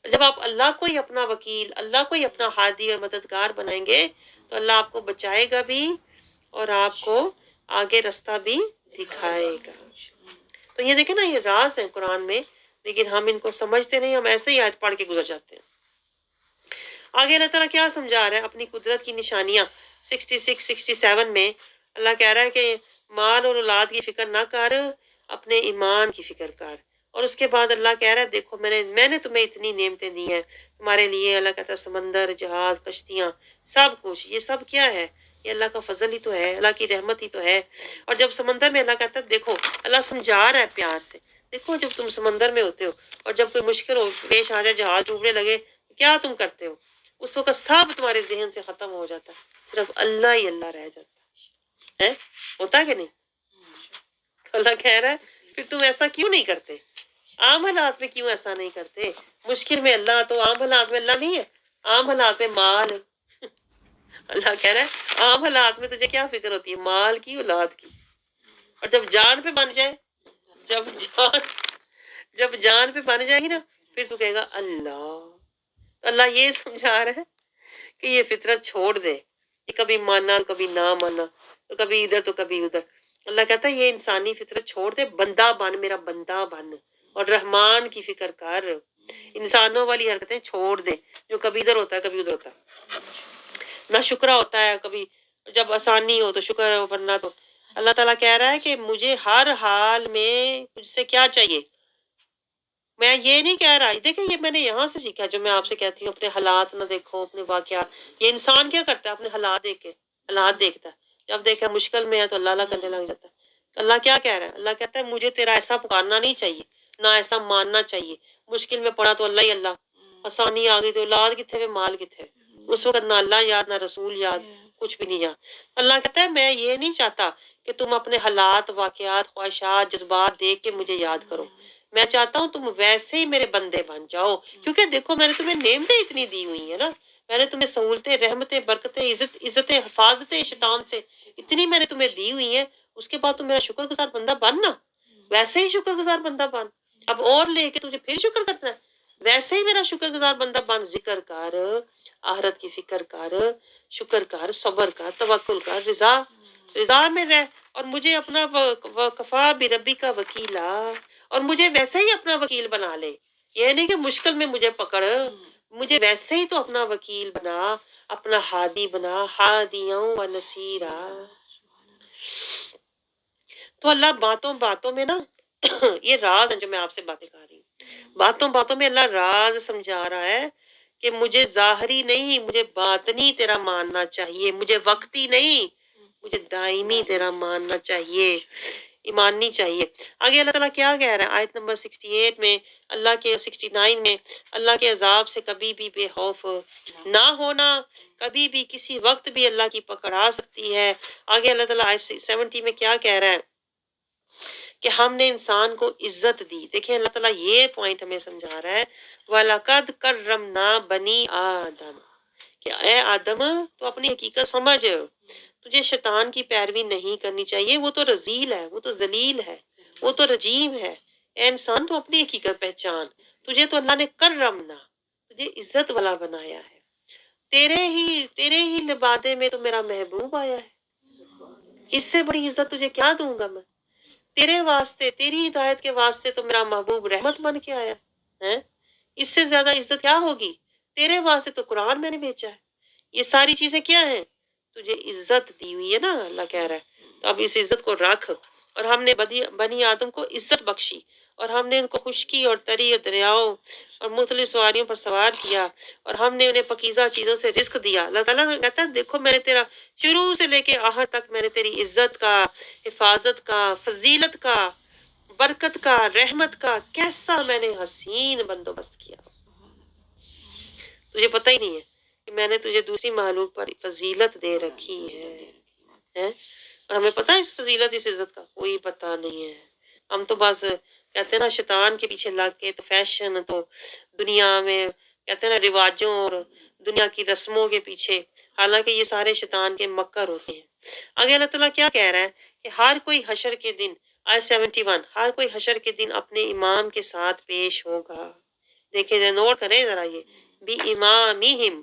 [SPEAKER 1] جب آپ اللہ کو ہی اپنا وکیل، اللہ کو ہی اپنا ہادی اور مددگار بنائیں گے تو اللہ آپ کو بچائے گا بھی اور آپ کو آگے راستہ بھی دکھائے گا۔ تو یہ دیکھیں نا، یہ راز ہیں قرآن میں، لیکن ہم ان کو سمجھتے نہیں، ہم ایسے ہی آیت پڑھ کے گزر جاتے ہیں۔ آگے اللہ تعالیٰ کیا سمجھا رہا ہے اپنی قدرت کی نشانیاں 66 67 میں، اللہ کہہ رہا ہے کہ مال اور اولاد کی فکر نہ کر، اپنے ایمان کی فکر کر۔ اور اس کے بعد اللہ کہہ رہا ہے دیکھو میں نے تمہیں اتنی نعمتیں دی ہیں تمہارے لیے، اللہ کہتا ہے سمندر، جہاز، کشتیاں، سب کچھ، یہ سب کیا ہے؟ یہ اللہ کا فضل ہی تو ہے، اللہ کی رحمت ہی تو ہے۔ اور جب سمندر میں اللہ کہتا ہے دیکھو، اللہ سمجھا رہا ہے پیار سے، دیکھو جب تم سمندر میں ہوتے ہو اور جب کوئی مشکل ہو پیش آ جائے، جہاز ڈوبنے لگے، کیا تم کرتے ہو؟ اس وقت سب تمہارے ذہن سے ختم ہو جاتا ہے، صرف اللہ ہی اللہ رہ جاتا ہے، ہوتا ہے کہ نہیں؟ اللہ کہہ رہا ہے پھر تم ایسا کیوں نہیں کرتے؟ عام حالات میں کیوں ایسا نہیں کرتے؟ مشکل میں اللہ، تو عام حالات میں اللہ نہیں ہے؟ عام حالات میں مال، اللہ کہہ رہا ہے عام حالات میں تجھے کیا فکر ہوتی ہے؟ مال کی، اولاد کی۔ اور جب جان پہ بن جائے، جب جان پہ بن جائے گی نا، پھر تو کہے گا اللہ، اللہ یہ سمجھا رہا ہے کہ یہ فطرت چھوڑ دے، یہ کبھی مانا کبھی نہ مانا، تو کبھی ادھر تو کبھی ادھر۔ اللہ کہتا ہے یہ انسانی فطرت چھوڑ دے، بندہ بن، میرا بندہ بن، اور رحمان کی فکر کر، انسانوں والی حرکتیں چھوڑ دے جو کبھی ادھر ہوتا ہے کبھی ادھر ہوتا ہے۔ نہ شکرہ ہوتا ہے، کبھی جب آسانی ہو تو شکر ہو، ورنہ تو اللہ تعالیٰ کہہ رہا ہے کہ مجھے ہر حال میں مجھ سے کیا چاہیے۔ میں یہ نہیں کہہ رہا، دیکھیں یہ میں نے یہاں سے سیکھا، جو میں آپ سے کہتی ہوں اپنے حالات نہ دیکھو، اپنے واقعات۔ یہ انسان کیا کرتا ہے؟ اپنے حالات دیکھ کے، حالات دیکھتا ہے، جب دیکھا مشکل میں ہے تو اللہ اللہ کرنے لگ جاتا ہے۔ اللہ کیا کہہ رہا ہے؟ اللہ کہتا ہے مجھے تیرا ایسا پکارنا نہیں چاہیے، نہ ایسا ماننا چاہیے۔ مشکل میں پڑا تو اللہ ہی اللہ، آسانی آ گئی تو اولاد کتنے ہوئے، مال کتنے ہوئے، اس وقت نہ اللہ یاد نہ رسول یاد، کچھ بھی نہیں یاد۔ اللہ کہتا ہے میں یہ نہیں چاہتا کہ تم اپنے حالات، واقعات، خواہشات، جذبات دیکھ کے مجھے یاد کرو، میں چاہتا ہوں تم ویسے ہی میرے بندے بن جاؤ، کیونکہ دیکھو میں نے تمہیں نعمتیں اتنی دی ہوئی ہیں نا، میں نے تمہیں سہولتیں، رحمتیں، برکتیں، عزتیں، حفاظتیں شیطان سے اتنی میں نے تمہیں دی ہوئی ہیں، اس کے بعد تم میرا شکر گزار بندہ بن نا، ویسے ہی شکر گزار بندہ بن۔ اب اور لے کے تجھے پھر شکر کرنا ہے، ویسے ہی میرا شکر گزار بندہ بن، ذکر کر، آخرت کی فکر کر، شکر کر، صبر کر، توکل کر، رضا میں رہ، اور مجھے اپنا وکفا بربی کا وکیلا، اور مجھے ویسے ہی اپنا وکیل بنا لے۔ یہ نہیں کہ مشکل میں مجھے پکڑ، مجھے ویسے ہی تو اپنا وکیل بنا، اپنا ہادی بنا، ہادیاں و نصیرا۔ تو اللہ باتوں باتوں میں نا یہ راز ہے جو میں آپ سے باتیں کر رہی ہوں، باتوں باتوں میں اللہ راز سمجھا رہا ہے کہ مجھے ظاہری نہیں، مجھے باطنی تیرا ماننا چاہیے، مجھے وقتی نہیں، مجھے دائمی تیرا ماننا چاہیے، ایماننی چاہیے۔ آگے اللہ تعالیٰ کیا کہہ رہا ہے آیت نمبر 68 میں، اللہ کے 69 میں، اللہ کے عذاب سے کبھی بھی بے خوف نہ ہونا، کبھی بھی کسی وقت بھی اللہ کی پکڑ آ سکتی ہے۔ آگے اللہ تعالیٰ آیت 70 میں کیا کہہ رہا ہے کہ ہم نے انسان کو عزت دی۔ دیکھیں اللہ تعالیٰ یہ پوائنٹ ہمیں سمجھا رہا ہے، وَلَقَدْ كَرَّمْنَا بَنِي آدم، کہ اے آدم تو اپنی حقیقت سمجھ، تجھے شیطان کی پیروی نہیں کرنی چاہیے، وہ تو رذیل ہے، وہ تو ذلیل ہے، وہ تو رجیم ہے۔ اے انسان تو اپنی حقیقت پہچان، تجھے تو اللہ نے کرمنا، تجھے عزت والا بنایا ہے، تیرے ہی لبادے میں تو میرا محبوب آیا ہے، اس سے بڑی عزت تجھے کیا دوں گا میں؟ تیرے واسطے، تیری ہدایت کے واسطے تو میرا محبوب رحمت بن کے آیا ہے، اس سے زیادہ عزت کیا ہوگی؟ تیرے واسطے تو قرآن میں نے بھیجا ہے۔ یہ ساری چیزیں کیا ہیں؟ تجھے عزت دی ہوئی ہے نا، اللہ کہہ رہا ہے، تو اب اس عزت کو رکھ۔ اور ہم نے بنی آدم کو عزت بخشی، اور ہم نے ان کو خشکی اور تری اور دریاؤں اور مختلف سواریوں پر سوار کیا، اور ہم نے انہیں پکیزہ چیزوں سے رزق دیا۔ اللہ تعالیٰ کہتا ہے دیکھو میں نے تیرا شروع سے لے کے آخر تک میں نے تیری عزت کا، حفاظت کا، فضیلت کا، برکت کا، رحمت کا کیسا میں نے حسین بندوبست کیا، تجھے پتہ ہی نہیں ہے کہ میں نے تجھے دوسری معلوم پر فضیلت دے رکھی ہے، اور ہمیں پتہ ہے اس فضیلت، اس عزت کا کوئی پتہ نہیں ہے۔ ہم تو بس کہتے ہیں نا شیطان کے پیچھے لگ کے، تو فیشن، تو دنیا میں کہتے ہیں نا رواجوں اور دنیا کی رسموں کے پیچھے، حالانکہ یہ سارے شیطان کے مکر ہوتے ہیں۔ آگے اللہ تعالیٰ کیا کہہ رہا ہے کہ ہر کوئی حشر کے دن، آیت 71، ہر کوئی حشر کے دن اپنے امام کے ساتھ پیش ہوگا۔ دیکھیں نوٹ کریں ذرا یہ، بھی امامہم،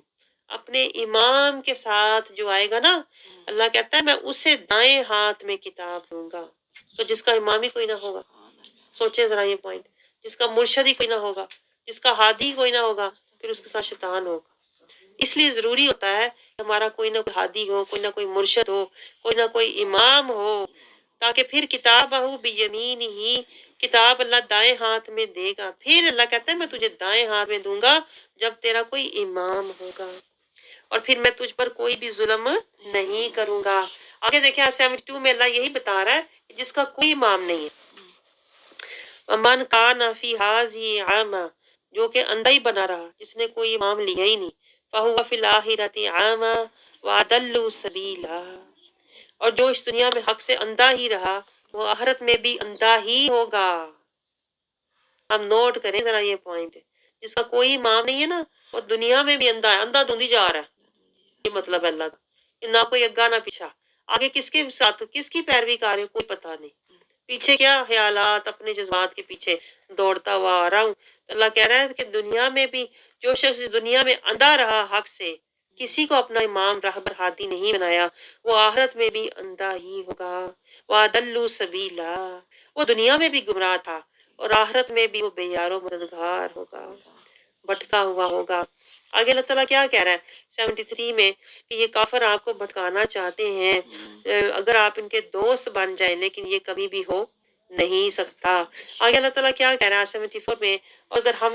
[SPEAKER 1] اپنے امام کے ساتھ جو آئے گا نا، اللہ کہتا ہے میں اسے دائیں ہاتھ میں کتاب دوں گا۔ تو جس کا امام ہی کوئی نہ ہوگا، سوچیں ذرا یہ پوائنٹ، جس کا مرشد ہی کوئی نہ ہوگا، جس کا ہادی کوئی نہ ہوگا، پھر اس کے ساتھ شیطان ہوگا۔ اس لیے ضروری ہوتا ہے کہ ہمارا کوئی نہ کوئی ہادی ہو، کوئی نہ کوئی مرشد ہو، کوئی نہ کوئی امام ہو، تاکہ پھر کتابہ بیمینہ، کتاب اللہ دائیں ہاتھ میں دے گا، پھر اللہ کہتا ہے میں تجھے دائیں ہاتھ میں دوں گا جب تیرا کوئی امام ہوگا، اور پھر میں تجھ پر کوئی بھی ظلم نہیں کروں گا۔ آگے دیکھیں 72 میں اللہ یہی بتا رہا ہے کہ جس کا کوئی امام نہیں ہے، وَمَنْ كَانَ فِي هَٰذِهِ عَامًا، جو کہ اندھا ہی بنا رہا، جس نے کوئی امام لیا ہی نہیں، فَهُوَ فِي الْآخِرَةِ عَامًا وَأَضَلُّ سَبِيلًا، اور جو اس دنیا میں حق سے اندھا ہی رہا، وہ آخرت میں بھی اندھا ہی ہوگا۔ ہم نوٹ کریں ذرا یہ پوائنٹ، جس کا کوئی امام نہیں ہے نا، وہ دنیا میں بھی اندھا ہے، اندھا دھندی جا رہا ہے، یہ مطلب ہے اللہ کا، کہ نہ کوئی اگا نہ پیچھا، آگے کس کے ساتھ کس کی پیروی کر رہے کوئی پتہ نہیں، پیچھے کیا خیالات، اپنے جذبات کے پیچھے دوڑتا ہوا آ رہا ہوں۔ اللہ کہہ رہا ہے کہ دنیا میں بھی جو شخص اس دنیا میں اندھا رہا حق سے، کسی کو اپنا امام رہبر ہادی نہیں بنایا، وہ آخرت میں بھی اندھا ہی ہوگا۔ وَأَضَلُّوا سَبِيلًا، وہ دنیا میں بھی گمراہ تھا اور آخرت میں بھی وہ بے یار و مددگار ہوگا، بھٹکا ہوا ہوگا۔ آگے اللہ تعالیٰ کیا کہہ رہا ہے 73 میں کہ یہ کافر آپ کو بھٹکانا چاہتے ہیں اگر آپ ان کے دوست بن جائیں، لیکن یہ کبھی بھی ہو نہیں سکتا۔ آگے اللہ تعالیٰ کیا کہہ رہا ہے 74 میں، اور اگر ہم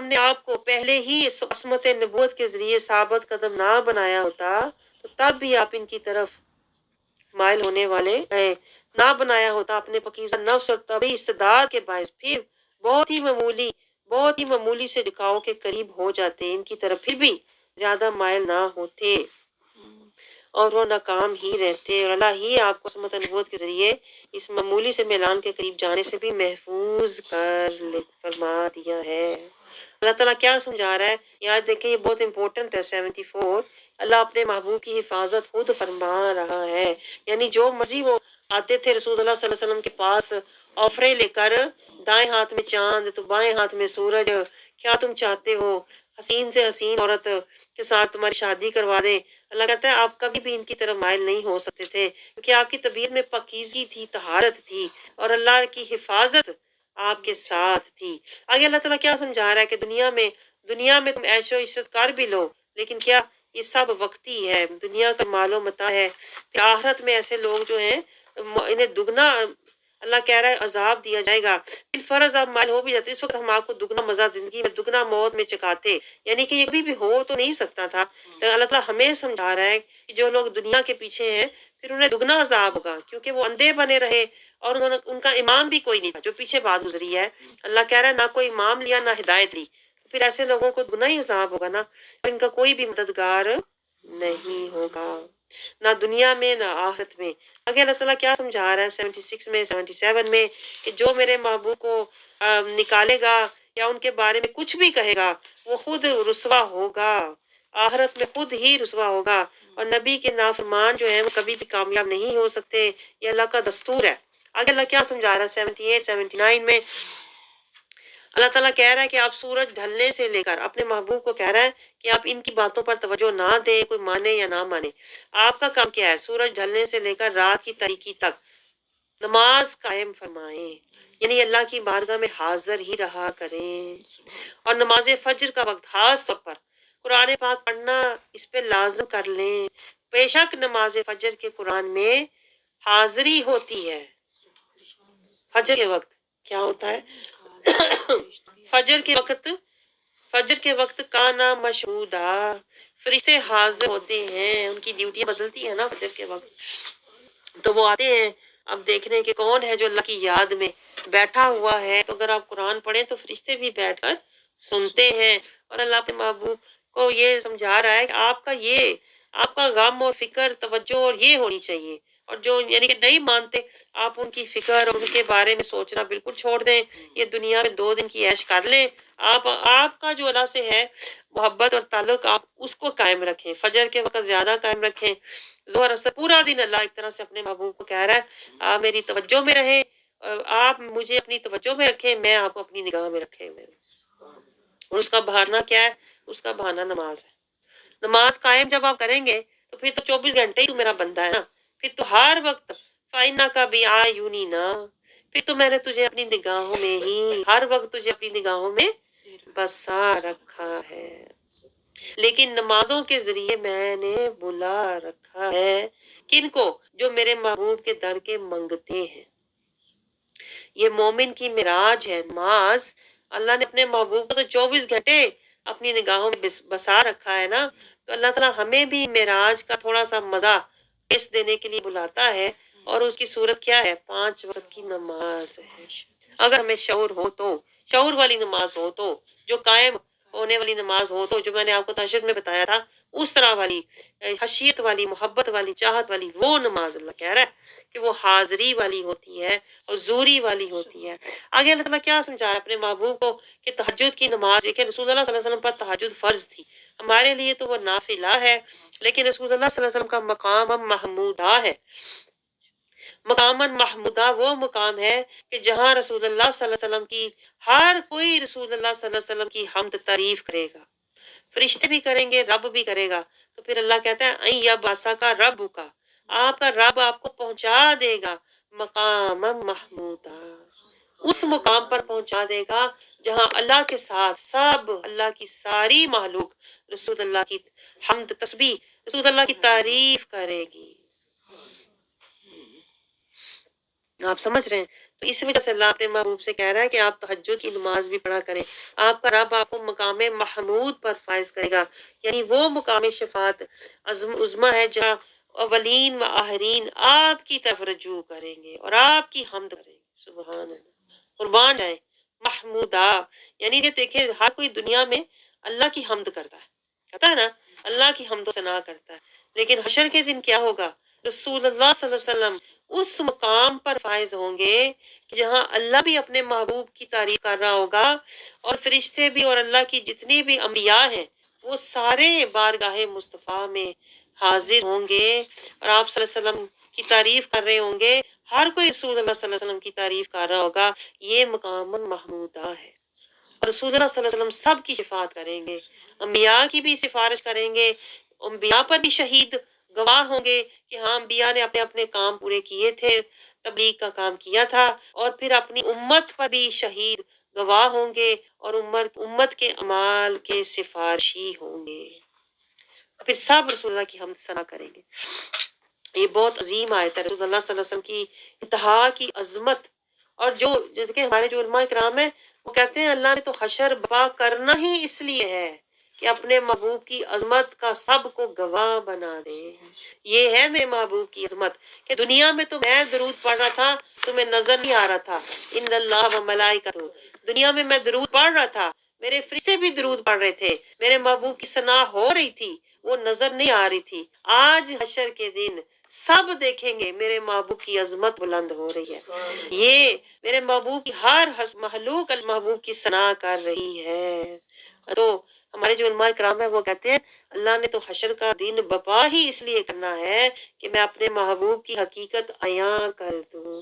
[SPEAKER 1] نے آپ کو پہلے ہی اس عصمت نبوت کے ذریعے ثابت قدم نہ بنایا ہوتا تو تب بھی آپ ان کی طرف مائل ہونے والے ہیں، نہ بنایا ہوتا اپنے پاکیزہ نفس اور طبعی استعداد کے باعث، پھر بہت ہی معمولی سے جھکاؤ کے قریب ہو جاتے، ان کی طرف پھر بھی زیادہ مائل نہ ہوتے اور وہ ناکام ہی رہتے، اور اللہ ہی آپ کو عصمت نبوت کے ذریعے اس معمولی سے میلان کے قریب جانے سے بھی محفوظ فرما دیا ہے۔ اللہ تعالیٰ کیا سمجھا رہا ہے، یاد دیکھیں یہ بہت امپورٹنٹ ہے 74۔ اللہ اپنے محبوب کی حفاظت خود فرما رہا ہے، یعنی جو مرضی وہ آتے تھے رسول اللہ صلی اللہ علیہ وسلم کے پاس آفریں لے کر، دائیں ہاتھ میں چاند تو بائیں ہاتھ میں سورج، کیا تم چاہتے ہو حسین سے حسین عورت کے ساتھ تمہاری شادی کروا دیں۔ اللہ کہتا ہے آپ کبھی بھی ان کی طرف مائل نہیں ہو سکتے تھے، کیونکہ آپ کی طبیعت میں پاکیزگی تھی، طہارت تھی، اور اللہ کی حفاظت آپ کے ساتھ تھی۔ آگے اللہ تعالیٰ کیا سمجھا رہا ہے کہ دنیا میں تم عیش و عشرت کر بھی لو، لیکن کیا یہ سب وقتی ہے، دنیا کا مال و متاع ہے، کہ آخرت میں ایسے لوگ جو ہیں انہیں دگنا اللہ کہہ رہا ہے عذاب دیا جائے گا۔ بالفرض آپ مائل ہو بھی جاتے، اس وقت ہم آپ کو دگنا مزہ زندگی میں، دگنا موت میں چکاتے، یعنی کہ یہ کبھی بھی ہو تو نہیں سکتا تھا۔ تو اللہ تعالیٰ ہمیں سمجھا رہا ہے کہ جو لوگ دنیا کے پیچھے ہیں پھر انہیں دگنا عذاب ہوگا، کیونکہ وہ اندھے بنے رہے اور ان کا امام بھی کوئی نہیں تھا، جو پیچھے بات گزری ہے۔ اللہ کہہ رہا ہے نہ کوئی امام لیا نہ ہدایت لی، پھر ایسے لوگوں کو دگنا ہی عذاب ہوگا نا، اور ان کا کوئی بھی مددگار نہیں ہوگا، نہ دنیا میں نہ آخرت میں۔ آگے اللہ تعالیٰ کیا سمجھا رہا ہے 76 میں 77 میں کہ جو میرے محبوب کو نکالے گا یا ان کے بارے میں کچھ بھی کہے گا وہ خود رسوا ہوگا، آخرت میں خود ہی رسوا ہوگا، اور نبی کے نافرمان جو ہیں وہ کبھی بھی کامیاب نہیں ہو سکتے، یہ اللہ کا دستور ہے۔ آگے اللہ کیا سمجھا رہا ہے 78 79 میں، اللہ تعالیٰ کہہ رہا ہے کہ آپ سورج ڈھلنے سے لے کر اپنے محبوب کو کہہ رہا ہے کہ آپ ان کی باتوں پر توجہ نہ دیں، کوئی مانے یا نہ مانے۔ آپ کا کام کیا ہے؟ سورج ڈھلنے سے لے کر رات کی تاریکی تک نماز قائم فرمائیں، یعنی اللہ کی بارگاہ میں حاضر ہی رہا کریں، اور نماز فجر کا وقت خاص طور پر قرآن پاک پڑھنا اس پہ لازم کر لیں۔ بے شک نماز فجر کے قرآن میں حاضری ہوتی ہے۔ فجر کے وقت کیا ہوتا ہے؟ فجر کے وقت کانا مشہودا، فرشتے حاضر ہوتے ہیں، ان کی ڈیوٹیاں بدلتی ہیں نا فجر کے وقت، تو وہ آتے ہیں اب دیکھنے کہ کون ہے جو اللہ کی یاد میں بیٹھا ہوا ہے۔ تو اگر آپ قرآن پڑھیں تو فرشتے بھی بیٹھ کر سنتے ہیں، اور اللہ کے محبوب کو یہ سمجھا رہا ہے کہ آپ کا غم اور فکر توجہ اور یہ ہونی چاہیے، اور جو یعنی کہ نہیں مانتے آپ ان کی فکر اور ان کے بارے میں سوچنا بالکل چھوڑ دیں، یہ دنیا میں 2 دن کی عیش کر لیں۔ آپ کا جو اللہ سے ہے محبت اور تعلق آپ اس کو قائم رکھیں، فجر کے وقت زیادہ قائم رکھیں، ظہر اثر پورا دن اللہ ایک طرح سے اپنے محبوب کو کہہ رہا ہے آپ میری توجہ میں رہیں، آپ مجھے اپنی توجہ میں رکھیں، میں آپ کو اپنی نگاہ میں رکھے ہوئے ہوں۔ اور اس کا بہانہ کیا ہے؟ اس کا بہانہ نماز ہے۔ نماز قائم جب آپ کریں گے تو پھر تو 24 گھنٹے ہی تو میرا بندہ ہے نا، پھر تو ہر وقت فائنہ کا بھی آیونی نا، پھر تو میں نے تجھے اپنی نگاہوں میں ہی ہر وقت تجھے اپنی نگاہوں میں بسا رکھا ہے، لیکن نمازوں کے ذریعے میں نے بلا رکھا ہے کن کو؟ جو میرے محبوب کے در کے منگتے ہیں۔ یہ مومن کی معراج ہے نماز، اللہ نے اپنے محبوب کو تو 24 گھنٹے اپنی نگاہوں میں بسا رکھا ہے نا، تو اللہ تعالیٰ ہمیں بھی معراج کا تھوڑا سا مزہ ٹیسٹ دینے کے لیے بلاتا ہے، اور اس کی صورت کیا ہے؟ 5 وقت کی نماز ہے۔ اگر ہمیں شعور ہو تو، شعور والی نماز ہو تو، جو قائم ہونے والی نماز ہو تو، جو میں نے آپ کو تہجد میں بتایا تھا اس طرح والی خشیت والی، محبت والی، چاہت والی وہ نماز، اللہ کہہ رہا ہے کہ وہ حاضری والی ہوتی ہے، حضوری والی ہوتی ہے۔ آگے اللہ تعالیٰ کیا سمجھا ہے اپنے محبوب کو کہ تہجد کی نماز، دیکھیں رسول اللہ صلی اللہ علیہ وسلم پر تہجد فرض تھی، ہمارے لیے تو وہ نافلہ ہے، لیکن رسول اللہ صلی اللہ علیہ وسلم کا مقام محمودہ ہے۔ مقامن محمودہ وہ مقام ہے کہ جہاں رسول اللہ صلی اللہ علیہ وسلم کی ہر کوئی رسول اللہ صلی اللہ علیہ وسلم کی حمد تعریف کرے گا، فرشتے بھی کریں گے، رب بھی کرے گا۔ تو پھر اللہ کہتا ہے این یا باسا کا رب کا، آپ کا رب آپ کو پہنچا دے گا مقام محمودہ، اس مقام پر پہنچا دے گا جہاں اللہ کے ساتھ سب اللہ کی ساری مخلوق رسول اللہ کی حمد تسبیح، رسول اللہ کی تعریف کرے گی۔ آپ سمجھ رہے ہیں؟ تو اس وجہ سے اللہ اپنے محبوب سے کہہ رہا ہے کہ آپ تہجد کی نماز بھی پڑھا کریں، آپ کا رب آپ کو مقام محمود پر فائز کرے گا، یعنی وہ مقام شفاعت عظمہ ہے جہاں اولین و آخرین آپ کی طرف رجوع کریں گے اور آپ کی حمد کریں گے۔ سبحان اللہ، قربان جائیں محمودہ، یعنی کہ دیکھیں ہر کوئی دنیا میں اللہ کی حمد کرتا ہے نا، اللہ کی حمد و ثنا کرتا ہے، لیکن حشر کے دن کیا ہوگا؟ رسول اللہ صلی اللہ علیہ وسلم اس مقام پر فائز ہوں گے کہ جہاں اللہ بھی اپنے محبوب کی تعریف کر رہا ہوگا اور فرشتے بھی اور اللہ کی جتنی بھی انبیاء ہیں وہ سارے بارگاہ مصطفیٰ میں حاضر ہوں گے اور آپ صلی اللہ علیہ وسلم کی تعریف کر رہے ہوں گے، ہر کوئی رسول اللہ صلی اللہ علیہ وسلم کی تعریف کر رہا ہوگا۔ یہ مقام محمودہ ہے اور رسول اللہ صلی اللہ علیہ وسلم سب کی شفاعت کریں گے، انبیاء کی بھی سفارش کریں گے، انبیاء پر بھی شہید گواہ ہوں گے کہ ہاں انبیاء نے اپنے اپنے کام پورے کیے تھے، تبلیغ کا کام کیا تھا، اور پھر اپنی امت پر بھی شہید گواہ ہوں گے اور امت کے اعمال کے سفارشی ہوں گے، پھر سب رسول اللہ کی حمد ثنا کریں گے۔ یہ بہت عظیم آیت ہے، رسول اللہ صلی اللہ علیہ وسلم کی انتہا کی عظمت، اور جو جیسے کہ ہمارے جو علماء کرام ہیں وہ کہتے ہیں اللہ نے تو حشر برپا کرنا ہی اس لیے ہے کہ اپنے محبوب کی عظمت کا سب کو گواہ بنا دے۔ یہ ہے میرے محبوب کی عظمت کہ دنیا میں تو میں درود پڑھ رہا تھا، تمہیں نظر نہیں آ رہا تھا، ان اللہ و ملائکۃ، دنیا میں میں درود پڑھ رہا تھا، میرے فرشتے بھی درود پڑھ رہے تھے، میرے محبوب کی ثنا ہو رہی تھی، وہ نظر نہیں آ رہی تھی۔ آج حشر کے دن سب دیکھیں گے میرے محبوب کی عظمت بلند ہو رہی ہے، یہ میرے محبوب کی ہر مخلوق المحبوب کی ثنا کر رہی ہے۔ تو ہمارے جو علماء کرام ہیں وہ کہتے ہیں اللہ نے تو حشر کا دن برپا ہی اس لیے کرنا ہے کہ میں اپنے محبوب کی حقیقت عیاں کر دوں۔